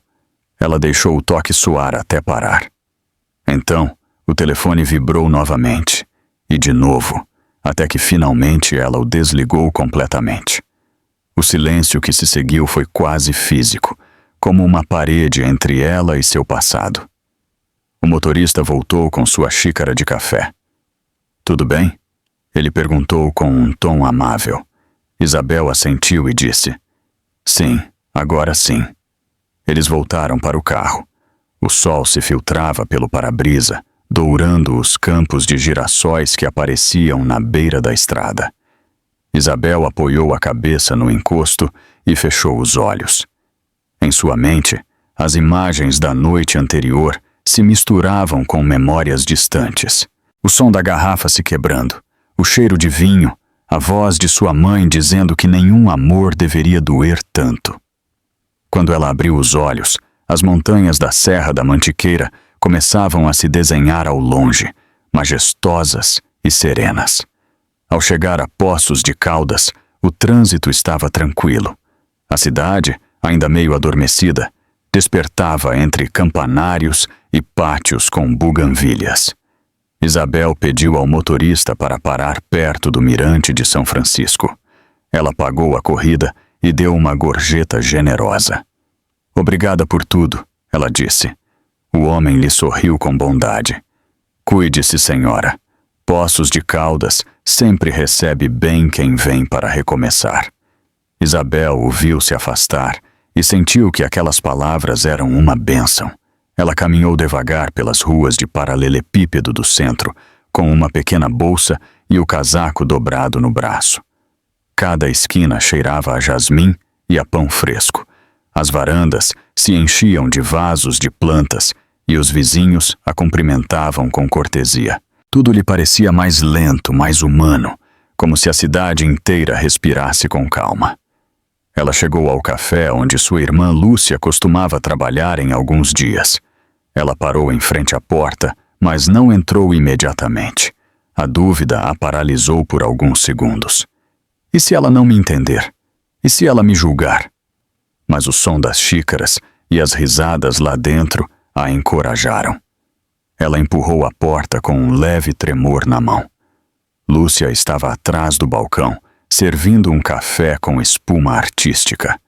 S1: Ela deixou o toque soar até parar. Então, o telefone vibrou novamente. E de novo, até que finalmente ela o desligou completamente. O silêncio que se seguiu foi quase físico, como uma parede entre ela e seu passado. O motorista voltou com sua xícara de café. "Tudo bem?" Ele perguntou com um tom amável. Isabel assentiu e disse: "Sim, agora sim." Eles voltaram para o carro. O sol se filtrava pelo para-brisa, dourando os campos de girassóis que apareciam na beira da estrada. Isabel apoiou a cabeça no encosto e fechou os olhos. Em sua mente, as imagens da noite anterior se misturavam com memórias distantes. O som da garrafa se quebrando, o cheiro de vinho, a voz de sua mãe dizendo que nenhum amor deveria doer tanto. Quando ela abriu os olhos, as montanhas da Serra da Mantiqueira começavam a se desenhar ao longe, majestosas e serenas. Ao chegar a Poços de Caldas, o trânsito estava tranquilo. A cidade, ainda meio adormecida, despertava entre campanários e pátios com buganvílias. Isabel pediu ao motorista para parar perto do mirante de São Francisco. Ela pagou a corrida e deu uma gorjeta generosa. "Obrigada por tudo", ela disse. O homem lhe sorriu com bondade. "Cuide-se, senhora. Poços de Caldas sempre recebe bem quem vem para recomeçar." Isabel o viu se afastar e sentiu que aquelas palavras eram uma bênção. Ela caminhou devagar pelas ruas de paralelepípedo do centro, com uma pequena bolsa e o casaco dobrado no braço. Cada esquina cheirava a jasmim e a pão fresco. As varandas se enchiam de vasos de plantas e os vizinhos a cumprimentavam com cortesia. Tudo lhe parecia mais lento, mais humano, como se a cidade inteira respirasse com calma. Ela chegou ao café onde sua irmã Lúcia costumava trabalhar em alguns dias. Ela parou em frente à porta, mas não entrou imediatamente. A dúvida a paralisou por alguns segundos. E se ela não me entender? E se ela me julgar? Mas o som das xícaras e as risadas lá dentro a encorajaram. Ela empurrou a porta com um leve tremor na mão. Lúcia estava atrás do balcão, servindo um café com espuma artística.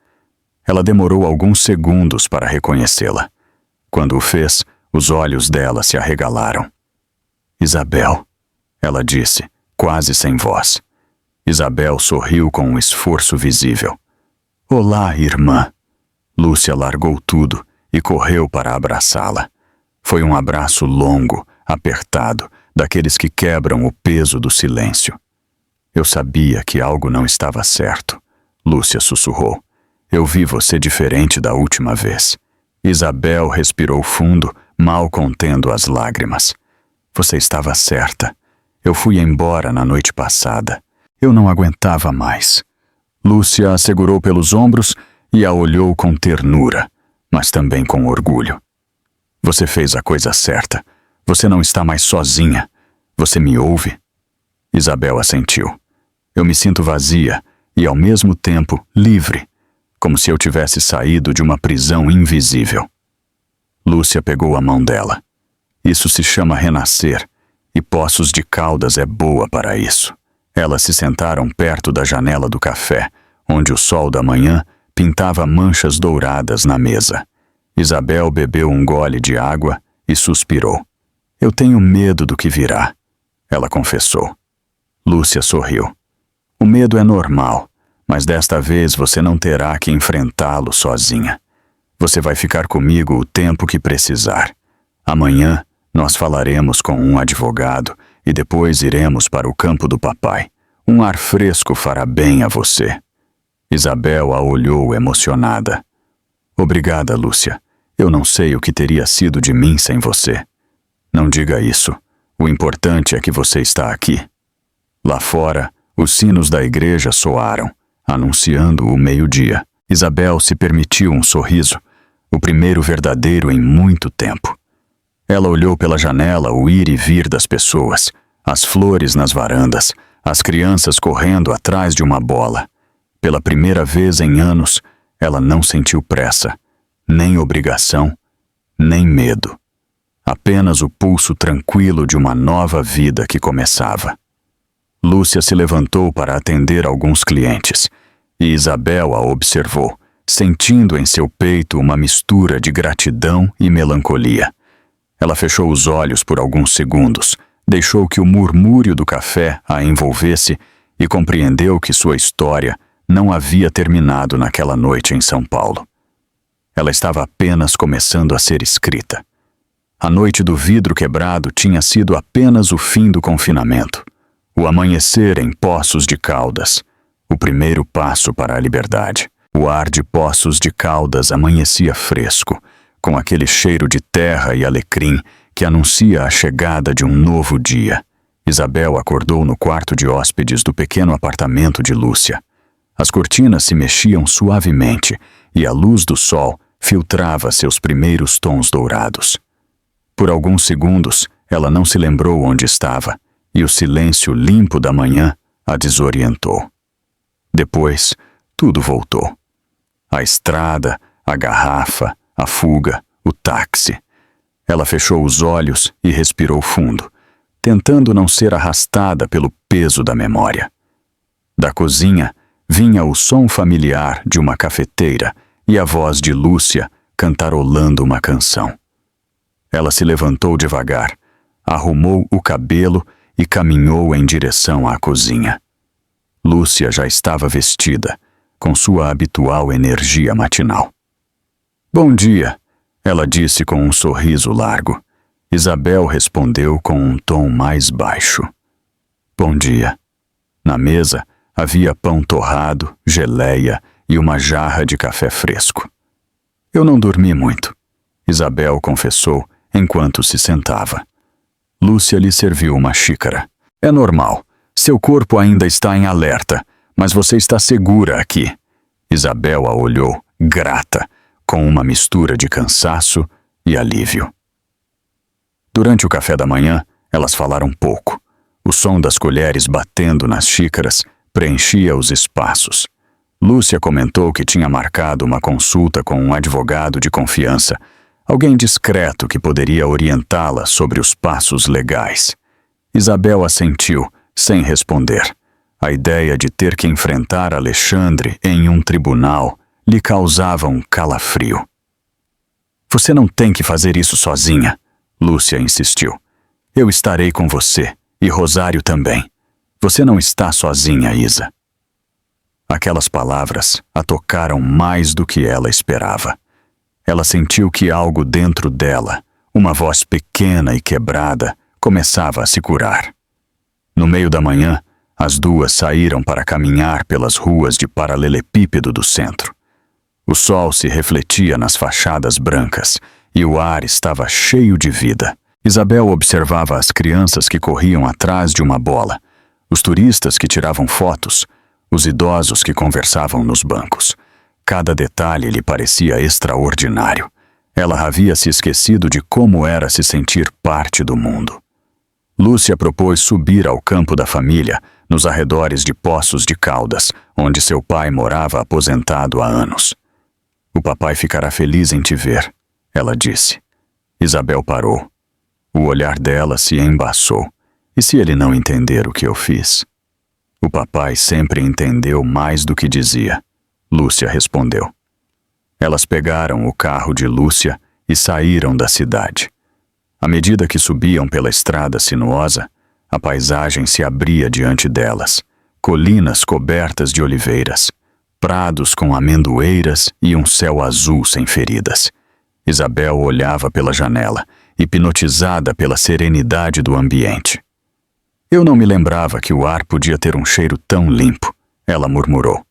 S1: Ela demorou alguns segundos para reconhecê-la. Quando o fez, os olhos dela se arregalaram. "Isabel", ela disse, quase sem voz. Isabel sorriu com um esforço visível. "Olá, irmã." Lúcia largou tudo e correu para abraçá-la. Foi um abraço longo, apertado, daqueles que quebram o peso do silêncio. "Eu sabia que algo não estava certo", Lúcia sussurrou. "Eu vi você diferente da última vez." Isabel respirou fundo, mal contendo as lágrimas. "Você estava certa. Eu fui embora na noite passada. Eu não aguentava mais." Lúcia a segurou pelos ombros e a olhou com ternura, mas também com orgulho. "Você fez a coisa certa. Você não está mais sozinha. Você me ouve?" Isabel assentiu. "Eu me sinto vazia e, ao mesmo tempo, livre, como se eu tivesse saído de uma prisão invisível." Lúcia pegou a mão dela. "Isso se chama renascer, e Poços de Caldas é boa para isso." Elas se sentaram perto da janela do café, onde o sol da manhã pintava manchas douradas na mesa. Isabel bebeu um gole de água e suspirou. "Eu tenho medo do que virá", ela confessou. Lúcia sorriu. "O medo é normal, mas desta vez você não terá que enfrentá-lo sozinha. Você vai ficar comigo o tempo que precisar. Amanhã nós falaremos com um advogado e depois iremos para o campo do papai. Um ar fresco fará bem a você." Isabel a olhou emocionada. "Obrigada, Lúcia. Eu não sei o que teria sido de mim sem você." "Não diga isso. O importante é que você está aqui." Lá fora, os sinos da igreja soaram, anunciando o meio-dia. Isabel se permitiu um sorriso, o primeiro verdadeiro em muito tempo. Ela olhou pela janela o ir e vir das pessoas, as flores nas varandas, as crianças correndo atrás de uma bola. Pela primeira vez em anos, ela não sentiu pressa, nem obrigação, nem medo. Apenas o pulso tranquilo de uma nova vida que começava. Lúcia se levantou para atender alguns clientes, e Isabel a observou, sentindo em seu peito uma mistura de gratidão e melancolia. Ela fechou os olhos por alguns segundos, deixou que o murmúrio do café a envolvesse e compreendeu que sua história não havia terminado naquela noite em São Paulo. Ela estava apenas começando a ser escrita. A noite do vidro quebrado tinha sido apenas o fim do confinamento, o amanhecer em Poços de Caldas, o primeiro passo para a liberdade. O ar de Poços de Caldas amanhecia fresco, com aquele cheiro de terra e alecrim que anuncia a chegada de um novo dia. Isabel acordou no quarto de hóspedes do pequeno apartamento de Lúcia. As cortinas se mexiam suavemente e a luz do sol filtrava seus primeiros tons dourados. Por alguns segundos, ela não se lembrou onde estava, e o silêncio limpo da manhã a desorientou. Depois, tudo voltou. A estrada, a garrafa, a fuga, o táxi. Ela fechou os olhos e respirou fundo, tentando não ser arrastada pelo peso da memória. Da cozinha, vinha o som familiar de uma cafeteira e a voz de Lúcia cantarolando uma canção. Ela se levantou devagar, arrumou o cabelo e caminhou em direção à cozinha. Lúcia já estava vestida, com sua habitual energia matinal. "Bom dia", ela disse com um sorriso largo. Isabel respondeu com um tom mais baixo. "Bom dia." Na mesa havia pão torrado, geleia e uma jarra de café fresco. "Eu não dormi muito", Isabel confessou enquanto se sentava. Lúcia lhe serviu uma xícara. "É normal. Seu corpo ainda está em alerta, mas você está segura aqui." Isabel a olhou, grata, com uma mistura de cansaço e alívio. Durante o café da manhã, elas falaram pouco. O som das colheres batendo nas xícaras preenchia os espaços. Lúcia comentou que tinha marcado uma consulta com um advogado de confiança, alguém discreto que poderia orientá-la sobre os passos legais. Isabel assentiu, sem responder. A ideia de ter que enfrentar Alexandre em um tribunal lhe causava um calafrio. "Você não tem que fazer isso sozinha", Lúcia insistiu. "Eu estarei com você, e Rosário também. Você não está sozinha, Isa." Aquelas palavras a tocaram mais do que ela esperava. Ela sentiu que algo dentro dela, uma voz pequena e quebrada, começava a se curar. No meio da manhã, as duas saíram para caminhar pelas ruas de paralelepípedo do centro. O sol se refletia nas fachadas brancas e o ar estava cheio de vida. Isabel observava as crianças que corriam atrás de uma bola, os turistas que tiravam fotos, os idosos que conversavam nos bancos. Cada detalhe lhe parecia extraordinário. Ela havia se esquecido de como era se sentir parte do mundo. Lúcia propôs subir ao campo da família, nos arredores de Poços de Caldas, onde seu pai morava aposentado há anos. "O papai ficará feliz em te ver", ela disse. Isabel parou. O olhar dela se embaçou. "E se ele não entender o que eu fiz?" "O papai sempre entendeu mais do que dizia", Lúcia respondeu. Elas pegaram o carro de Lúcia e saíram da cidade. À medida que subiam pela estrada sinuosa, a paisagem se abria diante delas, colinas cobertas de oliveiras, prados com amendoeiras e um céu azul sem feridas. Isabel olhava pela janela, hipnotizada pela serenidade do ambiente. "Eu não me lembrava que o ar podia ter um cheiro tão limpo", ela murmurou.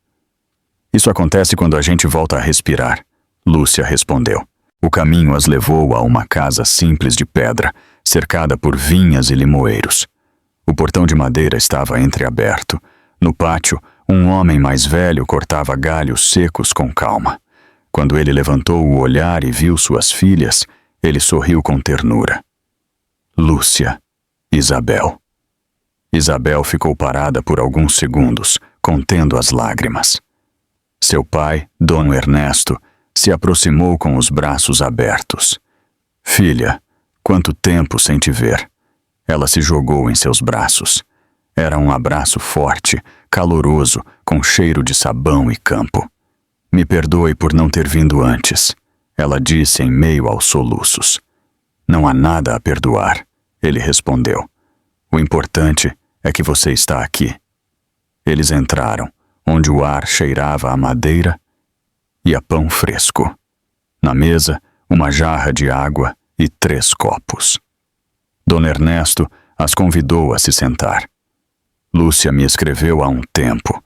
S1: "Isso acontece quando a gente volta a respirar", Lúcia respondeu. O caminho as levou a uma casa simples de pedra, cercada por vinhas e limoeiros. O portão de madeira estava entreaberto. No pátio, um homem mais velho cortava galhos secos com calma. Quando ele levantou o olhar e viu suas filhas, ele sorriu com ternura. "Lúcia, Isabel." Isabel ficou parada por alguns segundos, contendo as lágrimas. Seu pai, Dom Ernesto, se aproximou com os braços abertos. "Filha, quanto tempo sem te ver." Ela se jogou em seus braços. Era um abraço forte, caloroso, com cheiro de sabão e campo. Me perdoe por não ter vindo antes, ela disse em meio aos soluços. Não há nada a perdoar, ele respondeu. O importante é que você está aqui. Eles entraram, onde o ar cheirava a madeira e a pão fresco. Na mesa, uma jarra de água e 3 copos. Dom Ernesto as convidou a se sentar. Lúcia me escreveu há um tempo.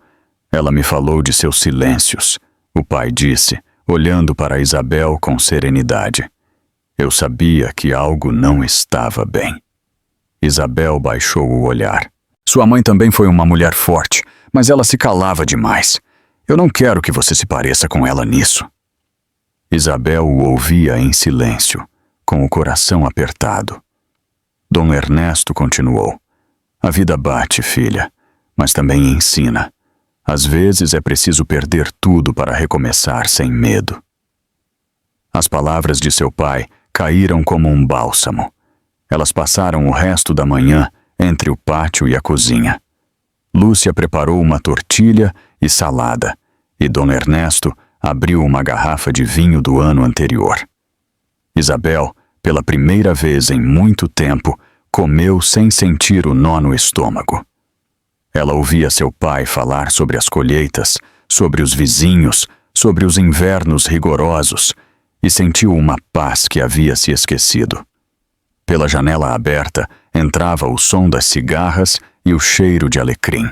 S1: Ela me falou de seus silêncios, o pai disse, olhando para Isabel com serenidade. Eu sabia que algo não estava bem. Isabel baixou o olhar. Sua mãe também foi uma mulher forte, mas ela se calava demais. Eu não quero que você se pareça com ela nisso. Isabel o ouvia em silêncio, com o coração apertado. Dom Ernesto continuou. A vida bate, filha, mas também ensina. Às vezes é preciso perder tudo para recomeçar sem medo. As palavras de seu pai caíram como um bálsamo. Elas passaram o resto da manhã entre o pátio e a cozinha. Lúcia preparou uma tortilha e salada, e Dom Ernesto abriu uma garrafa de vinho do ano anterior. Isabel, pela primeira vez em muito tempo, comeu sem sentir o nó no estômago. Ela ouvia seu pai falar sobre as colheitas, sobre os vizinhos, sobre os invernos rigorosos, e sentiu uma paz que havia se esquecido. Pela janela aberta entrava o som das cigarras e o cheiro de alecrim.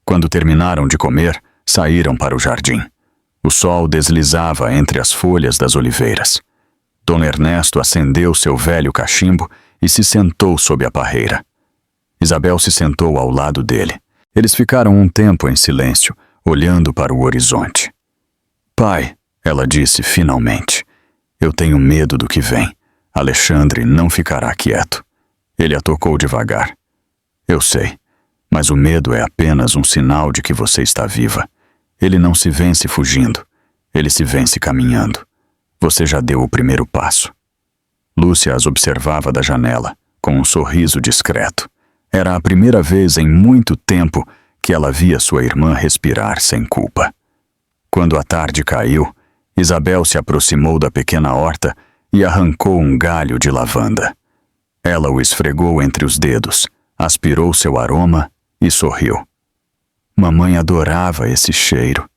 S1: Quando terminaram de comer, saíram para o jardim. O sol deslizava entre as folhas das oliveiras. Dom Ernesto acendeu seu velho cachimbo e se sentou sob a parreira. Isabel se sentou ao lado dele. Eles ficaram um tempo em silêncio, olhando para o horizonte. Pai, ela disse finalmente, eu tenho medo do que vem. Alexandre não ficará quieto. Ele a tocou devagar. Eu sei, mas o medo é apenas um sinal de que você está viva. Ele não se vence fugindo, ele se vence caminhando. Você já deu o primeiro passo. Lúcia as observava da janela, com um sorriso discreto. Era a primeira vez em muito tempo que ela via sua irmã respirar sem culpa. Quando a tarde caiu, Isabel se aproximou da pequena horta e arrancou um galho de lavanda. Ela o esfregou entre os dedos, aspirou seu aroma e sorriu. Mamãe adorava esse cheiro,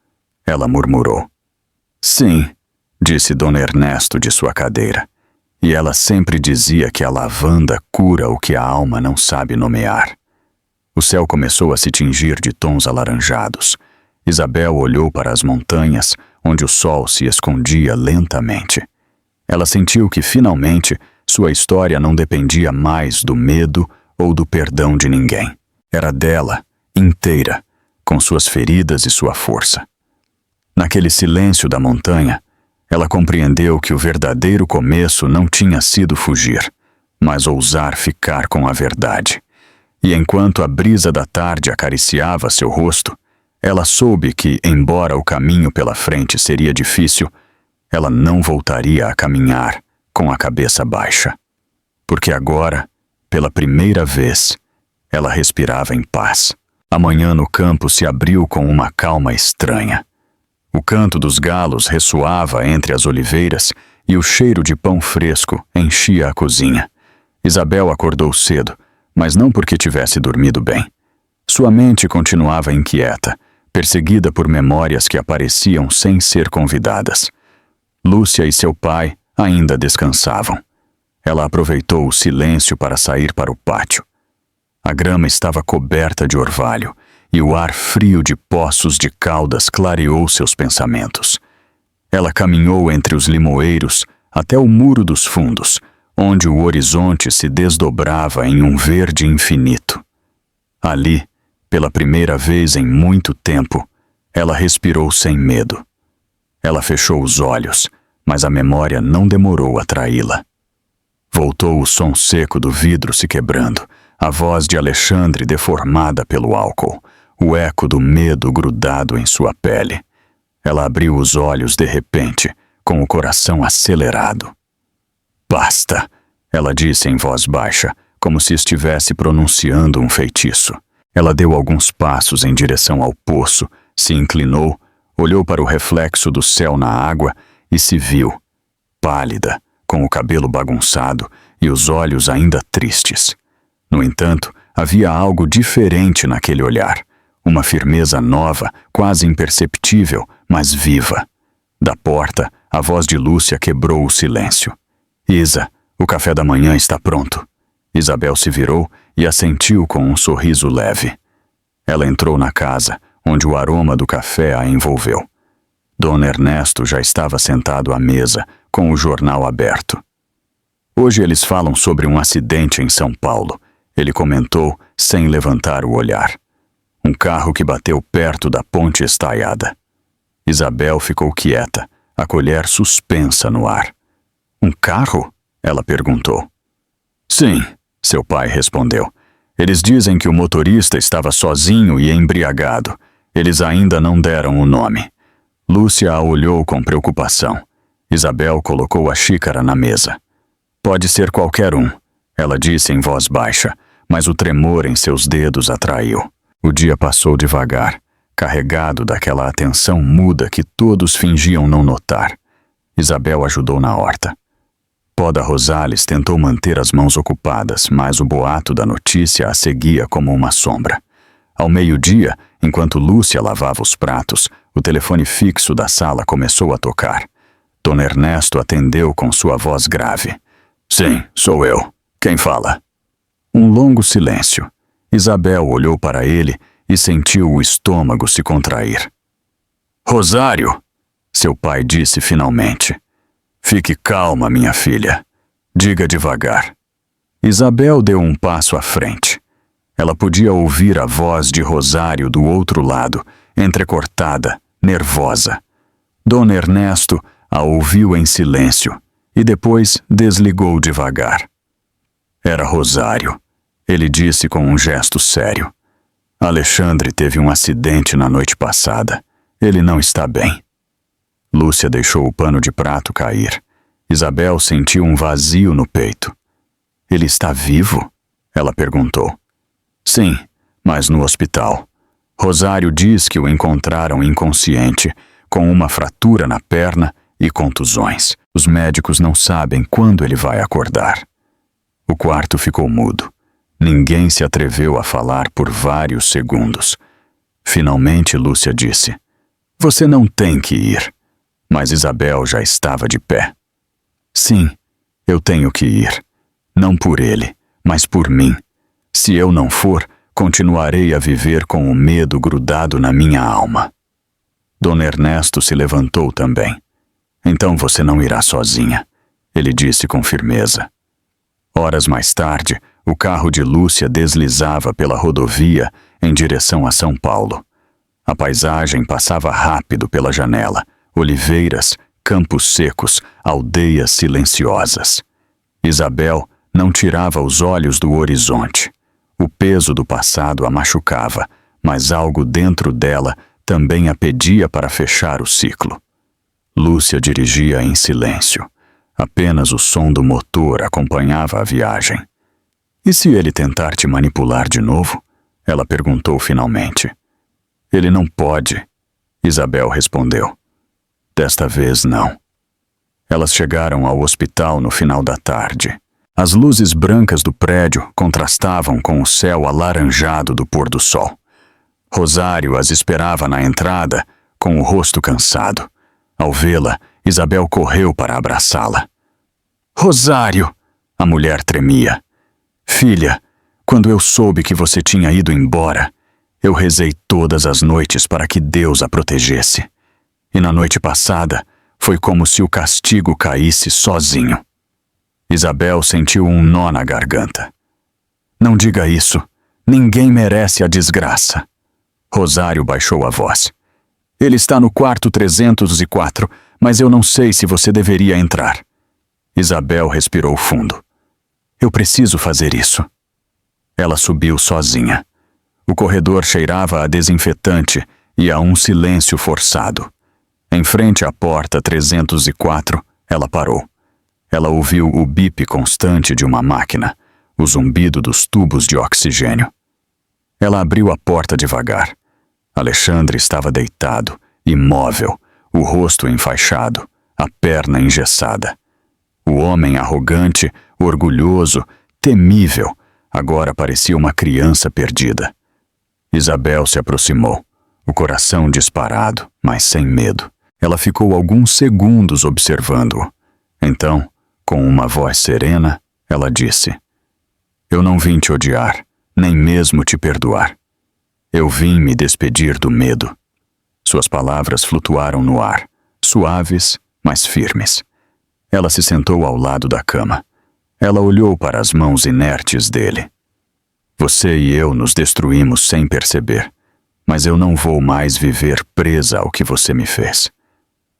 S1: ela murmurou. Sim, disse Dom Ernesto de sua cadeira. E ela sempre dizia que a lavanda cura o que a alma não sabe nomear. O céu começou a se tingir de tons alaranjados. Isabel olhou para as montanhas, onde o sol se escondia lentamente. Ela sentiu que, finalmente, sua história não dependia mais do medo ou do perdão de ninguém. Era dela, inteira, com suas feridas e sua força. Naquele silêncio da montanha, ela compreendeu que o verdadeiro começo não tinha sido fugir, mas ousar ficar com a verdade. E enquanto a brisa da tarde acariciava seu rosto, ela soube que, embora o caminho pela frente seria difícil, ela não voltaria a caminhar com a cabeça baixa. Porque agora, pela primeira vez, ela respirava em paz. A manhã no campo se abriu com uma calma estranha. O canto dos galos ressoava entre as oliveiras e o cheiro de pão fresco enchia a cozinha. Isabel acordou cedo, mas não porque tivesse dormido bem. Sua mente continuava inquieta, perseguida por memórias que apareciam sem ser convidadas. Lúcia e seu pai ainda descansavam. Ela aproveitou o silêncio para sair para o pátio. A grama estava coberta de orvalho, e o ar frio de Poços de Caldas clareou seus pensamentos. Ela caminhou entre os limoeiros até o Muro dos Fundos, onde o horizonte se desdobrava em um verde infinito. Ali, pela primeira vez em muito tempo, ela respirou sem medo. Ela fechou os olhos, mas a memória não demorou a traí-la. Voltou o som seco do vidro se quebrando, a voz de Alexandre deformada pelo álcool, o eco do medo grudado em sua pele. Ela abriu os olhos de repente, com o coração acelerado. Basta, ela disse em voz baixa, como se estivesse pronunciando um feitiço. Ela deu alguns passos em direção ao poço, se inclinou, olhou para o reflexo do céu na água e se viu, pálida, com o cabelo bagunçado e os olhos ainda tristes. No entanto, havia algo diferente naquele olhar, uma firmeza nova, quase imperceptível, mas viva. Da porta, a voz de Lúcia quebrou o silêncio. Isa, o café da manhã está pronto. Isabel se virou e assentiu com um sorriso leve. Ela entrou na casa, onde o aroma do café a envolveu. Dom Ernesto já estava sentado à mesa, com o jornal aberto. Hoje eles falam sobre um acidente em São Paulo, ele comentou sem levantar o olhar. Um carro que bateu perto da ponte estaiada. Isabel ficou quieta, a colher suspensa no ar. Um carro? Ela perguntou. Sim, seu pai respondeu. Eles dizem que o motorista estava sozinho e embriagado. Eles ainda não deram o nome. Lúcia a olhou com preocupação. Isabel colocou a xícara na mesa. Pode ser qualquer um, ela disse em voz baixa, mas o tremor em seus dedos atraiu. O dia passou devagar, carregado daquela atenção muda que todos fingiam não notar. Isabel ajudou na horta. Poda Rosales tentou manter as mãos ocupadas, mas o boato da notícia a seguia como uma sombra. Ao meio-dia, enquanto Lúcia lavava os pratos, o telefone fixo da sala começou a tocar. Dom Ernesto atendeu com sua voz grave. Sim, sou eu. Quem fala? Um longo silêncio. Isabel olhou para ele e sentiu o estômago se contrair. Rosário, seu pai disse finalmente. Fique calma, minha filha. Diga devagar. Isabel deu um passo à frente. Ela podia ouvir a voz de Rosário do outro lado, entrecortada, nervosa. Dom Ernesto a ouviu em silêncio e depois desligou devagar. Era Rosário. Ele disse com um gesto sério. Alexandre teve um acidente na noite passada. Ele não está bem. Lúcia deixou o pano de prato cair. Isabel sentiu um vazio no peito. Ele está vivo? Ela perguntou. Sim, mas no hospital. Rosário diz que o encontraram inconsciente, com uma fratura na perna e contusões. Os médicos não sabem quando ele vai acordar. O quarto ficou mudo. Ninguém se atreveu a falar por vários segundos. Finalmente Lúcia disse, Você não tem que ir. Mas Isabel já estava de pé. Sim, eu tenho que ir. Não por ele, mas por mim. Se eu não for, continuarei a viver com o medo grudado na minha alma. Dom Ernesto se levantou também. Então você não irá sozinha, ele disse com firmeza. Horas mais tarde, o carro de Lúcia deslizava pela rodovia em direção a São Paulo. A paisagem passava rápido pela janela, oliveiras, campos secos, aldeias silenciosas. Isabel não tirava os olhos do horizonte. O peso do passado a machucava, mas algo dentro dela também a pedia para fechar o ciclo. Lúcia dirigia em silêncio. Apenas o som do motor acompanhava a viagem. E se ele tentar te manipular de novo? Ela perguntou finalmente. Ele não pode, Isabel respondeu. Desta vez não. Elas chegaram ao hospital no final da tarde. As luzes brancas do prédio contrastavam com o céu alaranjado do pôr do sol. Rosário as esperava na entrada, com o rosto cansado. Ao vê-la, Isabel correu para abraçá-la. Rosário! A mulher tremia. Filha, quando eu soube que você tinha ido embora, eu rezei todas as noites para que Deus a protegesse. E na noite passada, foi como se o castigo caísse sozinho. Isabel sentiu um nó na garganta. Não diga isso. Ninguém merece a desgraça. Rosário baixou a voz. Ele está no quarto 304, mas eu não sei se você deveria entrar. Isabel respirou fundo. Eu preciso fazer isso. Ela subiu sozinha. O corredor cheirava a desinfetante e a um silêncio forçado. Em frente à porta 304, ela parou. Ela ouviu o bip constante de uma máquina, o zumbido dos tubos de oxigênio. Ela abriu a porta devagar. Alexandre estava deitado, imóvel, o rosto enfaixado, a perna engessada. O homem arrogante, orgulhoso, temível, agora parecia uma criança perdida. Isabel se aproximou, o coração disparado, mas sem medo. Ela ficou alguns segundos observando-o. Então, com uma voz serena, ela disse: Eu não vim te odiar, nem mesmo te perdoar. Eu vim me despedir do medo. Suas palavras flutuaram no ar, suaves, mas firmes. Ela se sentou ao lado da cama. Ela olhou para as mãos inertes dele. Você e eu nos destruímos sem perceber, mas eu não vou mais viver presa ao que você me fez.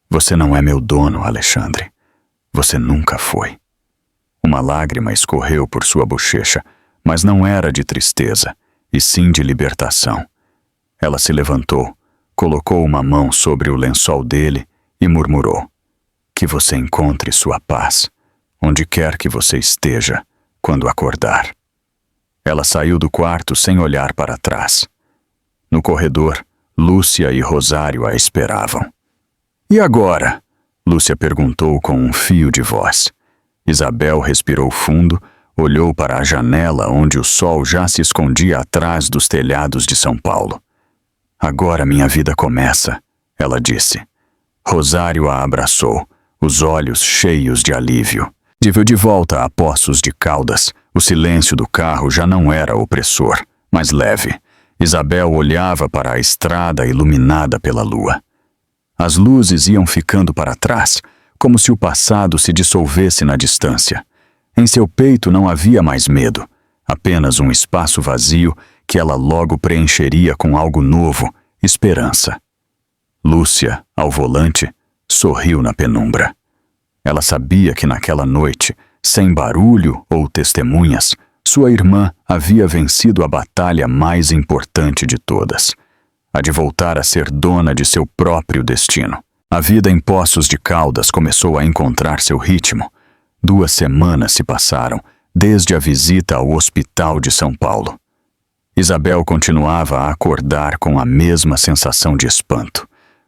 S1: Você não é meu dono, Alexandre. Você nunca foi. Uma lágrima escorreu por sua bochecha, mas não era de tristeza, e sim de libertação. Ela se levantou, colocou uma mão sobre o lençol dele e murmurou: Que você encontre sua paz, onde quer que você esteja, quando acordar. Ela saiu do quarto sem olhar para trás. No corredor, Lúcia e Rosário a esperavam. E agora? Lúcia perguntou com um fio de voz. Isabel respirou fundo, olhou para a janela onde o sol já se escondia atrás dos telhados de São Paulo. Agora minha vida começa, ela disse. Rosário a abraçou, os olhos cheios de alívio. De volta a Poços de Caldas, o silêncio do carro já não era opressor, mas leve. Isabel olhava para a estrada iluminada pela lua. As luzes iam ficando para trás, como se o passado se dissolvesse na distância. Em seu peito não havia mais medo, apenas um espaço vazio que ela logo preencheria com algo novo, esperança. Lúcia, ao volante, sorriu na penumbra. Ela sabia que naquela noite, sem barulho ou testemunhas, sua irmã havia vencido a batalha mais importante de todas, a de voltar a ser dona de seu próprio destino. A vida em Poços de Caldas começou a encontrar seu ritmo. 2 semanas se passaram, desde a visita ao hospital de São Paulo. Isabel continuava a acordar com a mesma sensação de espanto.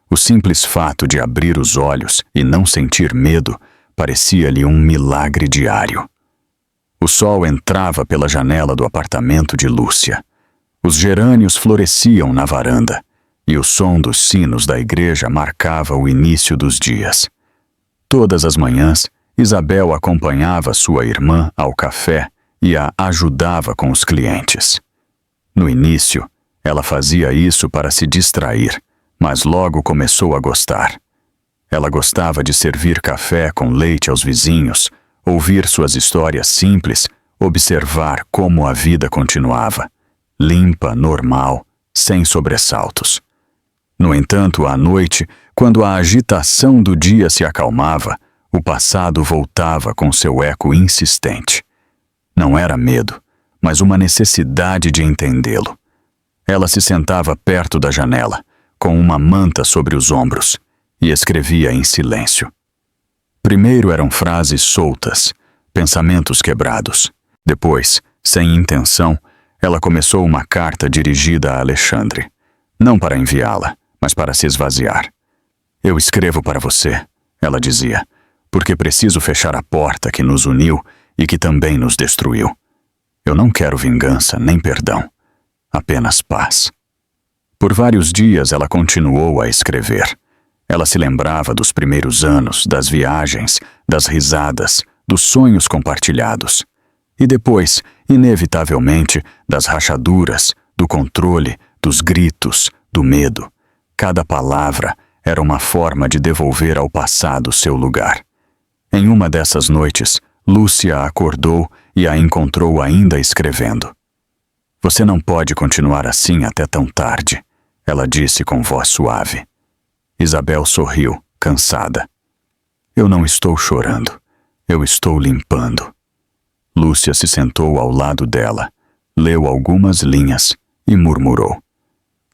S1: O simples fato de abrir os olhos e não sentir medo parecia-lhe um milagre diário. O sol entrava pela janela do apartamento de Lúcia. Os gerânios floresciam na varanda, e o som dos sinos da igreja marcava o início dos dias. Todas as manhãs, Isabel acompanhava sua irmã ao café e a ajudava com os clientes. No início, ela fazia isso para se distrair, mas logo começou a gostar. Ela gostava de servir café com leite aos vizinhos, ouvir suas histórias simples, observar como a vida continuava, limpa, normal, sem sobressaltos. No entanto, à noite, quando a agitação do dia se acalmava, o passado voltava com seu eco insistente. Não era medo, mas uma necessidade de entendê-lo. Ela se sentava perto da janela, com uma manta sobre os ombros, e escrevia em silêncio. Primeiro eram frases soltas, pensamentos quebrados. Depois, sem intenção, ela começou uma carta dirigida a Alexandre. Não para enviá-la, mas para se esvaziar. Eu escrevo para você, ela dizia, porque preciso fechar a porta que nos uniu e que também nos destruiu. Eu não quero vingança nem perdão, apenas paz. Por vários dias ela continuou a escrever. Ela se lembrava dos primeiros anos, das viagens, das risadas, dos sonhos compartilhados. E depois, inevitavelmente, das rachaduras, do controle, dos gritos, do medo. Cada palavra era uma forma de devolver ao passado seu lugar. Em uma dessas noites, Lúcia acordou e a encontrou ainda escrevendo. Você não pode continuar assim até tão tarde, ela disse com voz suave. Isabel sorriu, cansada. Eu não estou chorando, eu estou limpando. Lúcia se sentou ao lado dela, leu algumas linhas e murmurou.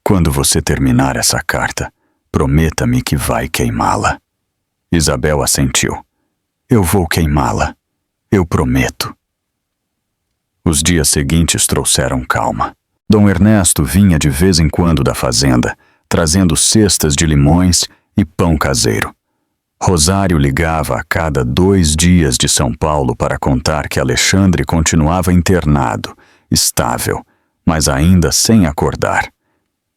S1: Quando você terminar essa carta, prometa-me que vai queimá-la. Isabel assentiu. Eu vou queimá-la. Eu prometo. Os dias seguintes trouxeram calma. Dom Ernesto vinha de vez em quando da fazenda, trazendo cestas de limões e pão caseiro. Rosário ligava a cada 2 dias de São Paulo para contar que Alexandre continuava internado, estável, mas ainda sem acordar.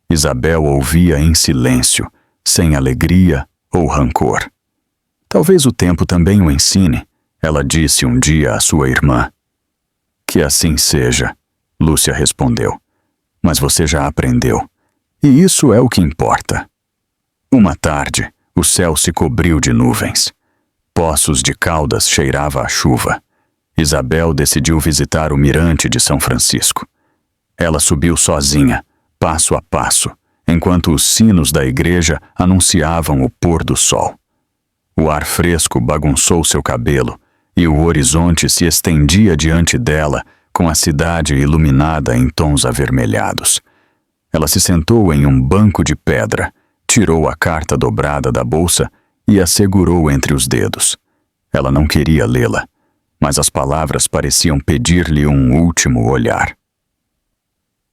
S1: Isabel ouvia em silêncio, sem alegria ou rancor. Talvez o tempo também o ensine, ela disse um dia à sua irmã. Que assim seja, Lúcia respondeu. Mas você já aprendeu, e isso é o que importa. Uma tarde, o céu se cobriu de nuvens. Poços de Caldas cheirava a chuva. Isabel decidiu visitar o mirante de São Francisco. Ela subiu sozinha, passo a passo, enquanto os sinos da igreja anunciavam o pôr do sol. O ar fresco bagunçou seu cabelo e o horizonte se estendia diante dela com a cidade iluminada em tons avermelhados. Ela se sentou em um banco de pedra, tirou a carta dobrada da bolsa e a segurou entre os dedos. Ela não queria lê-la, mas as palavras pareciam pedir-lhe um último olhar.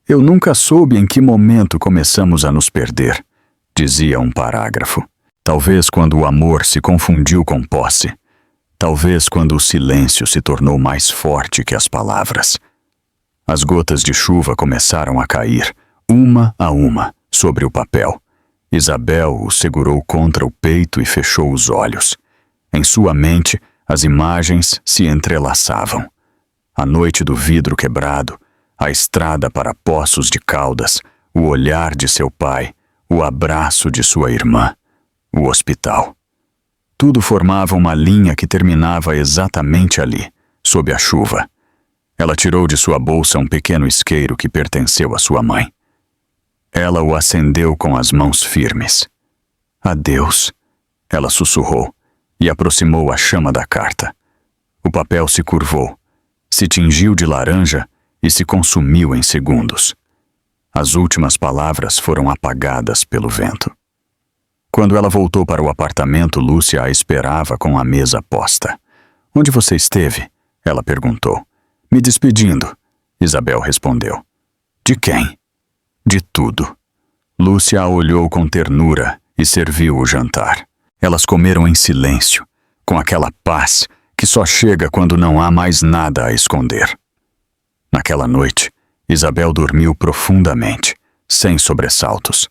S1: Eu nunca soube em que momento começamos a nos perder, dizia um parágrafo. Talvez quando o amor se confundiu com posse. Talvez quando o silêncio se tornou mais forte que as palavras. As gotas de chuva começaram a cair, uma a uma, sobre o papel. Isabel o segurou contra o peito e fechou os olhos. Em sua mente, as imagens se entrelaçavam. A noite do vidro quebrado, a estrada para Poços de Caldas, o olhar de seu pai, o abraço de sua irmã, o hospital. Tudo formava uma linha que terminava exatamente ali, sob a chuva. Ela tirou de sua bolsa um pequeno isqueiro que pertenceu à sua mãe. Ela o acendeu com as mãos firmes. Adeus, ela sussurrou e aproximou a chama da carta. O papel se curvou, se tingiu de laranja e se consumiu em segundos. As últimas palavras foram apagadas pelo vento. Quando ela voltou para o apartamento, Lúcia a esperava com a mesa posta. Onde você esteve? Ela perguntou. Me despedindo, Isabel respondeu. De quem? De tudo. Lúcia a olhou com ternura e serviu o jantar. Elas comeram em silêncio, com aquela paz que só chega quando não há mais nada a esconder. Naquela noite, Isabel dormiu profundamente, sem sobressaltos.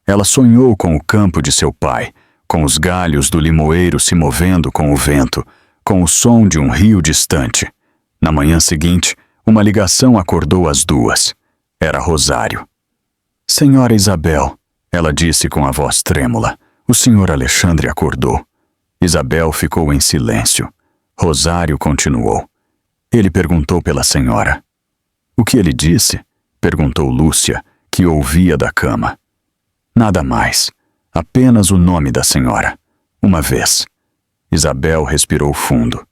S1: Ela sonhou com o campo de seu pai, com os galhos do limoeiro se movendo com o vento, com o som de um rio distante. Na manhã seguinte, uma ligação acordou as duas. Era Rosário. Senhora Isabel, ela disse com a voz trêmula, o senhor Alexandre acordou. Isabel ficou em silêncio. Rosário continuou. Ele perguntou pela senhora. O que ele disse? Perguntou Lúcia, que ouvia da cama. Nada mais. Apenas o nome da senhora. Uma vez. Isabel respirou fundo.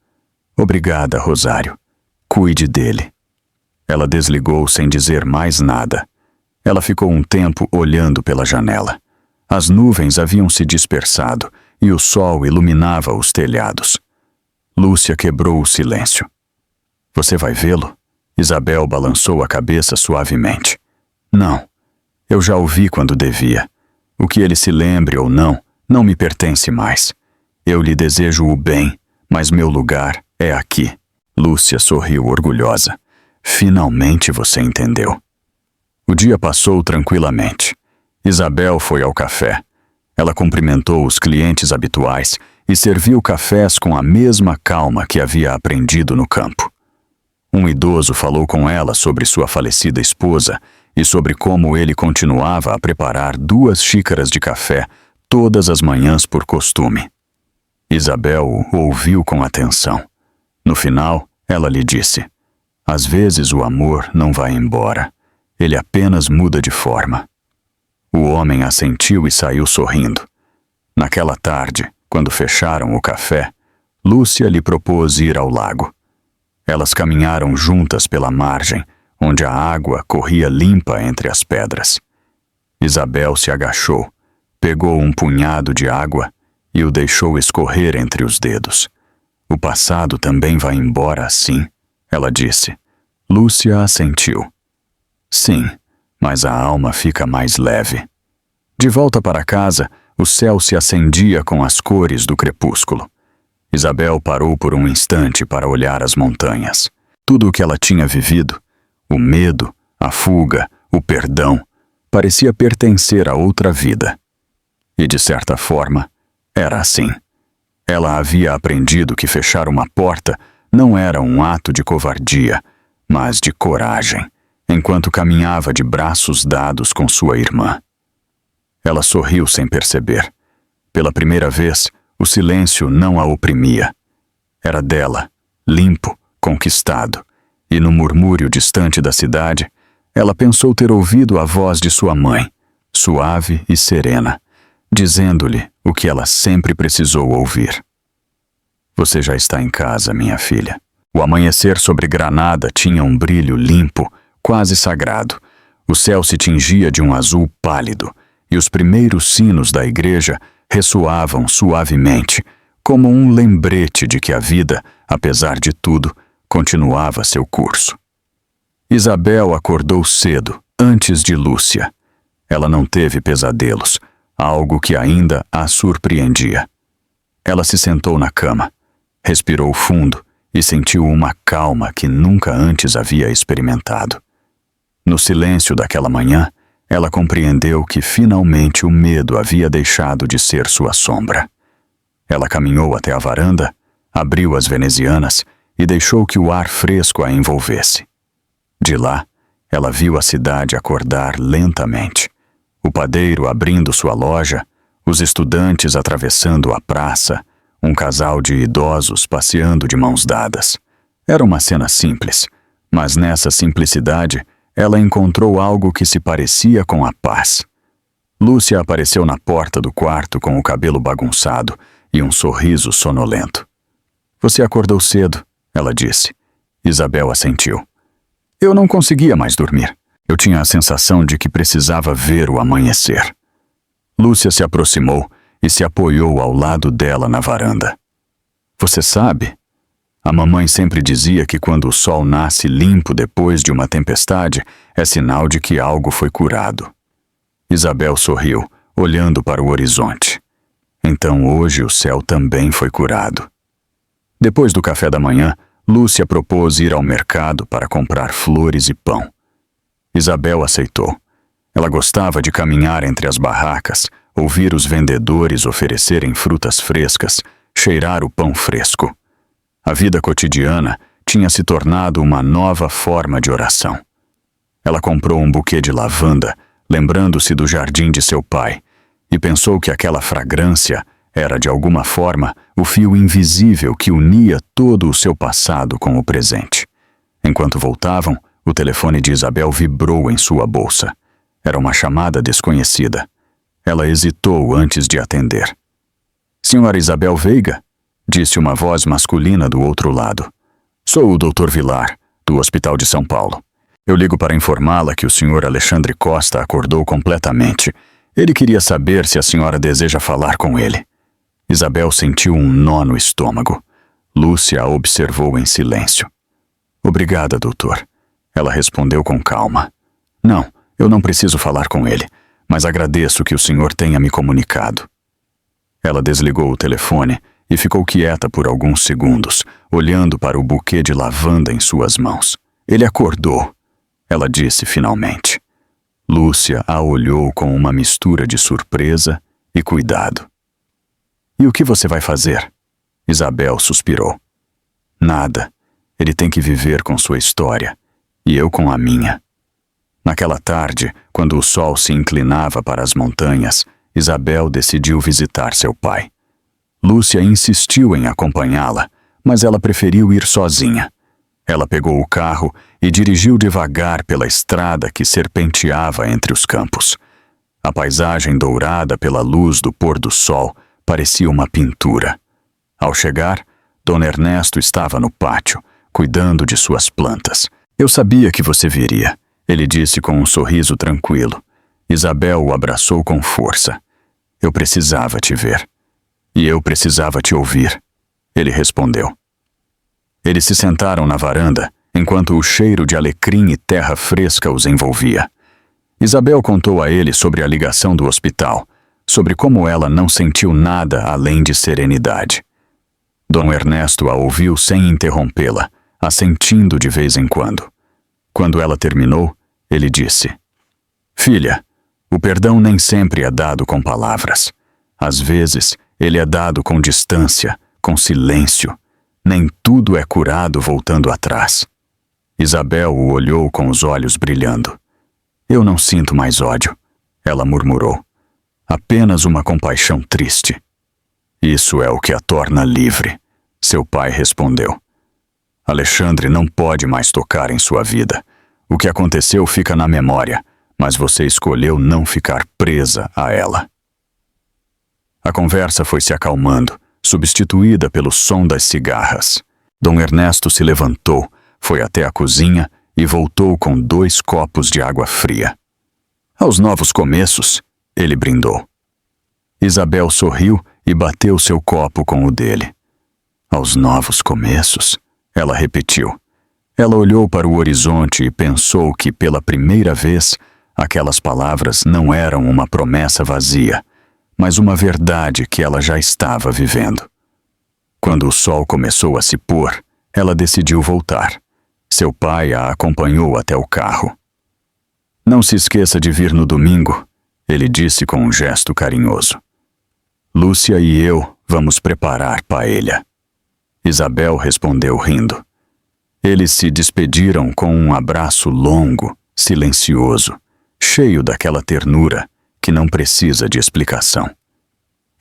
S1: Obrigada, Rosário. Cuide dele. Ela desligou sem dizer mais nada. Ela ficou um tempo olhando pela janela. As nuvens haviam se dispersado e o sol iluminava os telhados. Lúcia quebrou o silêncio. Você vai vê-lo? Isabel balançou a cabeça suavemente. Não. Eu já o vi quando devia. O que ele se lembre ou não, não me pertence mais. Eu lhe desejo o bem, mas meu lugar é aqui. Lúcia sorriu orgulhosa. Finalmente você entendeu. O dia passou tranquilamente. Isabel foi ao café. Ela cumprimentou os clientes habituais e serviu cafés com a mesma calma que havia aprendido no campo. Um idoso falou com ela sobre sua falecida esposa e sobre como ele continuava a preparar 2 xícaras de café todas as manhãs por costume. Isabel o ouviu com atenção. No final, ela lhe disse: às vezes o amor não vai embora. Ele apenas muda de forma. O homem assentiu e saiu sorrindo. Naquela tarde, quando fecharam o café, Lúcia lhe propôs ir ao lago. Elas caminharam juntas pela margem, onde a água corria limpa entre as pedras. Isabel se agachou, pegou um punhado de água e o deixou escorrer entre os dedos. O passado também vai embora assim, ela disse. Lúcia assentiu. Sim, mas a alma fica mais leve. De volta para casa, o céu se acendia com as cores do crepúsculo. Isabel parou por um instante para olhar as montanhas. Tudo o que ela tinha vivido, o medo, a fuga, o perdão, parecia pertencer a outra vida. E, de certa forma, era assim. Ela havia aprendido que fechar uma porta não era um ato de covardia, mas de coragem, enquanto caminhava de braços dados com sua irmã. Ela sorriu sem perceber. Pela primeira vez, o silêncio não a oprimia. Era dela, limpo, conquistado, e no murmúrio distante da cidade, ela pensou ter ouvido a voz de sua mãe, suave e serena, dizendo-lhe o que ela sempre precisou ouvir. Você já está em casa, minha filha. O amanhecer sobre Granada tinha um brilho limpo, quase sagrado. O céu se tingia de um azul pálido, e os primeiros sinos da igreja ressoavam suavemente, como um lembrete de que a vida, apesar de tudo, continuava seu curso. Isabel acordou cedo, antes de Lúcia. Ela não teve pesadelos, algo que ainda a surpreendia. Ela se sentou na cama, respirou fundo e sentiu uma calma que nunca antes havia experimentado. No silêncio daquela manhã, ela compreendeu que finalmente o medo havia deixado de ser sua sombra. Ela caminhou até a varanda, abriu as venezianas e deixou que o ar fresco a envolvesse. De lá, ela viu a cidade acordar lentamente. O padeiro abrindo sua loja, os estudantes atravessando a praça, um casal de idosos passeando de mãos dadas. Era uma cena simples, mas nessa simplicidade ela encontrou algo que se parecia com a paz. Lúcia apareceu na porta do quarto com o cabelo bagunçado e um sorriso sonolento. Você acordou cedo, ela disse. Isabel assentiu. Eu não conseguia mais dormir. Eu tinha a sensação de que precisava ver o amanhecer. Lúcia se aproximou e se apoiou ao lado dela na varanda. Você sabe? A mamãe sempre dizia que quando o sol nasce limpo depois de uma tempestade, é sinal de que algo foi curado. Isabel sorriu, olhando para o horizonte. Então hoje o céu também foi curado. Depois do café da manhã, Lúcia propôs ir ao mercado para comprar flores e pão. Isabel aceitou. Ela gostava de caminhar entre as barracas, ouvir os vendedores oferecerem frutas frescas, cheirar o pão fresco. A vida cotidiana tinha se tornado uma nova forma de oração. Ela comprou um buquê de lavanda, lembrando-se do jardim de seu pai, e pensou que aquela fragrância era, de alguma forma, o fio invisível que unia todo o seu passado com o presente. Enquanto voltavam, o telefone de Isabel vibrou em sua bolsa. Era uma chamada desconhecida. Ela hesitou antes de atender. Senhora Isabel Veiga? Disse uma voz masculina do outro lado. Sou o Dr. Vilar, do Hospital de São Paulo. Eu ligo para informá-la que o Sr. Alexandre Costa acordou completamente. Ele queria saber se a senhora deseja falar com ele. Isabel sentiu um nó no estômago. Lúcia a observou em silêncio. Obrigada, doutor. Ela respondeu com calma. Não, eu não preciso falar com ele, mas agradeço que o senhor tenha me comunicado. Ela desligou o telefone e ficou quieta por alguns segundos, olhando para o buquê de lavanda em suas mãos. Ele acordou, ela disse finalmente. Lúcia a olhou com uma mistura de surpresa e cuidado. E o que você vai fazer? Isabel suspirou. Nada. Ele tem que viver com sua história, e eu com a minha. Naquela tarde, quando o sol se inclinava para as montanhas, Isabel decidiu visitar seu pai. Lúcia insistiu em acompanhá-la, mas ela preferiu ir sozinha. Ela pegou o carro e dirigiu devagar pela estrada que serpenteava entre os campos. A paisagem dourada pela luz do pôr do sol parecia uma pintura. Ao chegar, Dom Ernesto estava no pátio, cuidando de suas plantas. Eu sabia que você viria, ele disse com um sorriso tranquilo. Isabel o abraçou com força. Eu precisava te ver. E eu precisava te ouvir, ele respondeu. Eles se sentaram na varanda, enquanto o cheiro de alecrim e terra fresca os envolvia. Isabel contou a ele sobre a ligação do hospital, sobre como ela não sentiu nada além de serenidade. Dom Ernesto a ouviu sem interrompê-la, assentindo de vez em quando. Quando ela terminou, ele disse: "Filha, o perdão nem sempre é dado com palavras. Às vezes, ele é dado com distância, com silêncio. Nem tudo é curado voltando atrás." Isabel o olhou com os olhos brilhando. "Eu não sinto mais ódio", ela murmurou. "Apenas uma compaixão triste." "Isso é o que a torna livre", seu pai respondeu. "Alexandre não pode mais tocar em sua vida. O que aconteceu fica na memória, mas você escolheu não ficar presa a ela." A conversa foi se acalmando, substituída pelo som das cigarras. Dom Ernesto se levantou, foi até a cozinha e voltou com 2 copos de água fria. "Aos novos começos", ele brindou. Isabel sorriu e bateu seu copo com o dele. "Aos novos começos", ela repetiu. Ela olhou para o horizonte e pensou que, pela primeira vez, aquelas palavras não eram uma promessa vazia, mas uma verdade que ela já estava vivendo. Quando o sol começou a se pôr, ela decidiu voltar. Seu pai a acompanhou até o carro. "Não se esqueça de vir no domingo", ele disse com um gesto carinhoso. "Lúcia e eu vamos preparar paella." Isabel respondeu rindo. Eles se despediram com um abraço longo, silencioso, cheio daquela ternura que não precisa de explicação.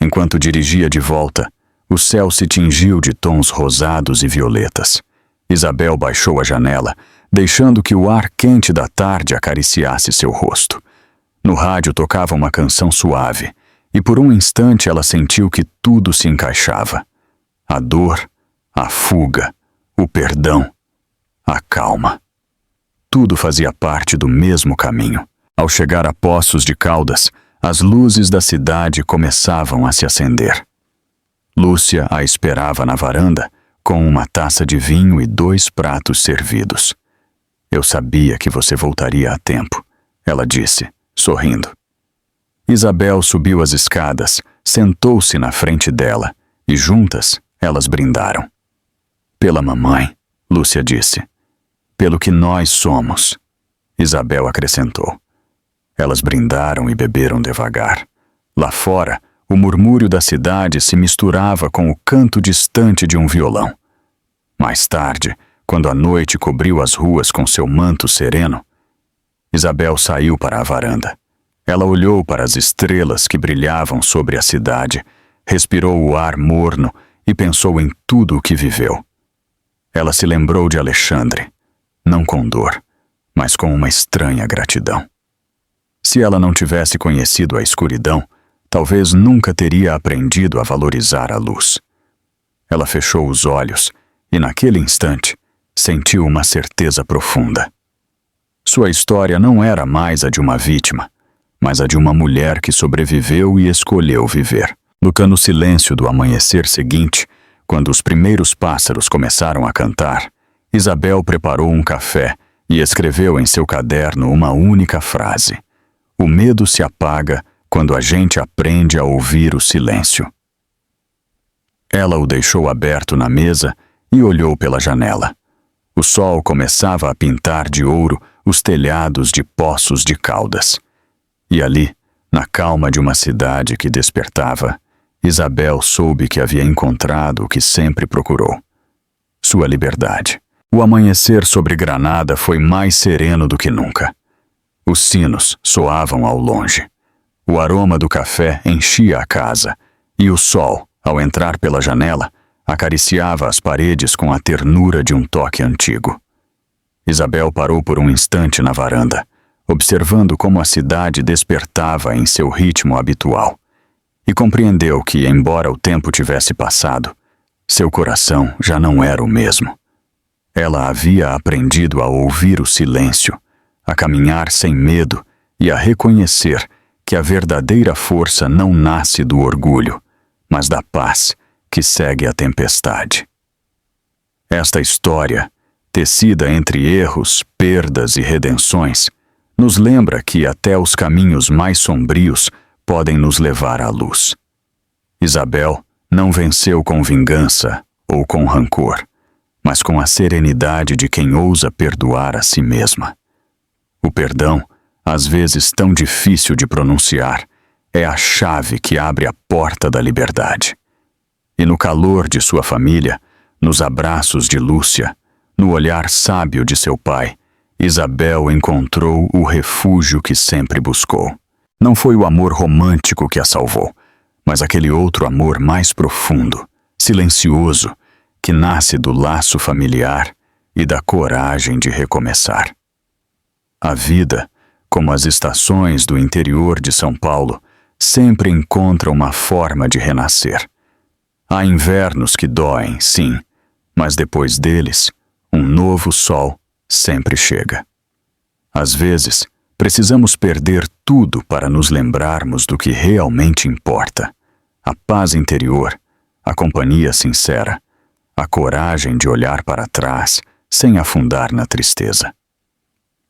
S1: Enquanto dirigia de volta, o céu se tingiu de tons rosados e violetas. Isabel baixou a janela, deixando que o ar quente da tarde acariciasse seu rosto. No rádio tocava uma canção suave, e por um instante ela sentiu que tudo se encaixava. A dor, a fuga, o perdão, a calma. Tudo fazia parte do mesmo caminho. Ao chegar a Poços de Caldas, as luzes da cidade começavam a se acender. Lúcia a esperava na varanda, com uma taça de vinho e 2 pratos servidos. "Eu sabia que você voltaria a tempo", ela disse, sorrindo. Isabel subiu as escadas, sentou-se na frente dela, e juntas elas brindaram. "Pela mamãe", Lúcia disse. "Pelo que nós somos", Isabel acrescentou. Elas brindaram e beberam devagar. Lá fora, o murmúrio da cidade se misturava com o canto distante de um violão. Mais tarde, quando a noite cobriu as ruas com seu manto sereno, Isabel saiu para a varanda. Ela olhou para as estrelas que brilhavam sobre a cidade, respirou o ar morno e pensou em tudo o que viveu. Ela se lembrou de Alexandre, não com dor, mas com uma estranha gratidão. Se ela não tivesse conhecido a escuridão, talvez nunca teria aprendido a valorizar a luz. Ela fechou os olhos e, naquele instante, sentiu uma certeza profunda. Sua história não era mais a de uma vítima, mas a de uma mulher que sobreviveu e escolheu viver. No cano silêncio do amanhecer seguinte, quando os primeiros pássaros começaram a cantar, Isabel preparou um café e escreveu em seu caderno uma única frase: "O medo se apaga quando a gente aprende a ouvir o silêncio." Ela o deixou aberto na mesa e olhou pela janela. O sol começava a pintar de ouro os telhados de Poços de Caldas. E ali, na calma de uma cidade que despertava, Isabel soube que havia encontrado o que sempre procurou: sua liberdade. O amanhecer sobre Granada foi mais sereno do que nunca. Os sinos soavam ao longe. O aroma do café enchia a casa, e o sol, ao entrar pela janela, acariciava as paredes com a ternura de um toque antigo. Isabel parou por um instante na varanda, observando como a cidade despertava em seu ritmo habitual, e compreendeu que, embora o tempo tivesse passado, seu coração já não era o mesmo. Ela havia aprendido a ouvir o silêncio, a caminhar sem medo e a reconhecer que a verdadeira força não nasce do orgulho, mas da paz que segue a tempestade. Esta história, tecida entre erros, perdas e redenções, nos lembra que até os caminhos mais sombrios podem nos levar à luz. Isabel não venceu com vingança ou com rancor, mas com a serenidade de quem ousa perdoar a si mesma. O perdão, às vezes tão difícil de pronunciar, é a chave que abre a porta da liberdade. E no calor de sua família, nos abraços de Lúcia, no olhar sábio de seu pai, Isabel encontrou o refúgio que sempre buscou. Não foi o amor romântico que a salvou, mas aquele outro amor mais profundo, silencioso, que nasce do laço familiar e da coragem de recomeçar. A vida, como as estações do interior de São Paulo, sempre encontra uma forma de renascer. Há invernos que doem, sim, mas depois deles, um novo sol sempre chega. Às vezes, precisamos perder tudo para nos lembrarmos do que realmente importa: a paz interior, a companhia sincera, a coragem de olhar para trás sem afundar na tristeza.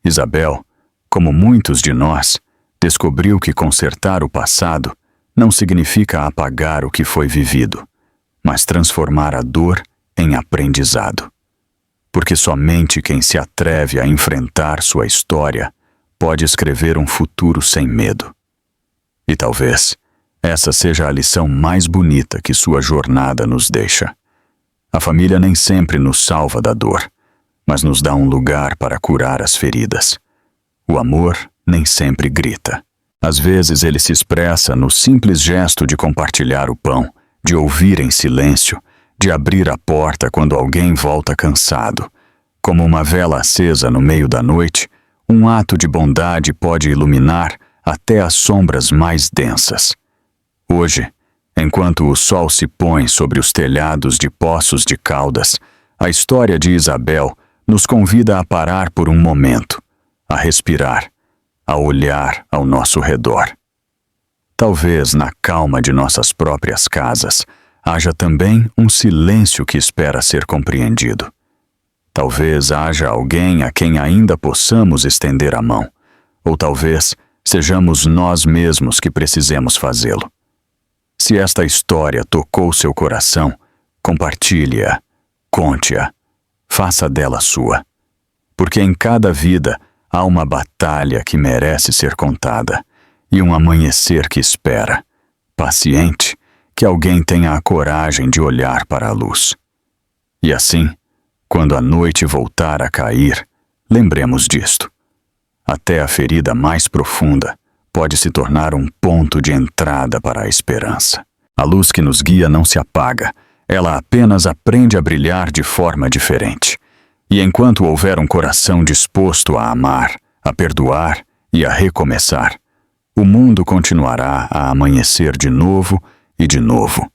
S1: Isabel, como muitos de nós, descobriu que consertar o passado não significa apagar o que foi vivido, mas transformar a dor em aprendizado. Porque somente quem se atreve a enfrentar sua história pode escrever um futuro sem medo. E talvez essa seja a lição mais bonita que sua jornada nos deixa. A família nem sempre nos salva da dor, mas nos dá um lugar para curar as feridas. O amor nem sempre grita. Às vezes ele se expressa no simples gesto de compartilhar o pão, de ouvir em silêncio, de abrir a porta quando alguém volta cansado. Como uma vela acesa no meio da noite, um ato de bondade pode iluminar até as sombras mais densas. Hoje, enquanto o sol se põe sobre os telhados de Poços de Caldas, a história de Isabel nos convida a parar por um momento, a respirar, a olhar ao nosso redor. Talvez na calma de nossas próprias casas haja também um silêncio que espera ser compreendido. Talvez haja alguém a quem ainda possamos estender a mão, ou talvez sejamos nós mesmos que precisemos fazê-lo. Se esta história tocou seu coração, compartilhe-a, conte-a, faça dela sua. Porque em cada vida há uma batalha que merece ser contada e um amanhecer que espera, paciente, que alguém tenha a coragem de olhar para a luz. E assim, quando a noite voltar a cair, lembremos disto. Até a ferida mais profunda pode se tornar um ponto de entrada para a esperança. A luz que nos guia não se apaga, ela apenas aprende a brilhar de forma diferente. E enquanto houver um coração disposto a amar, a perdoar e a recomeçar, o mundo continuará a amanhecer de novo e de novo,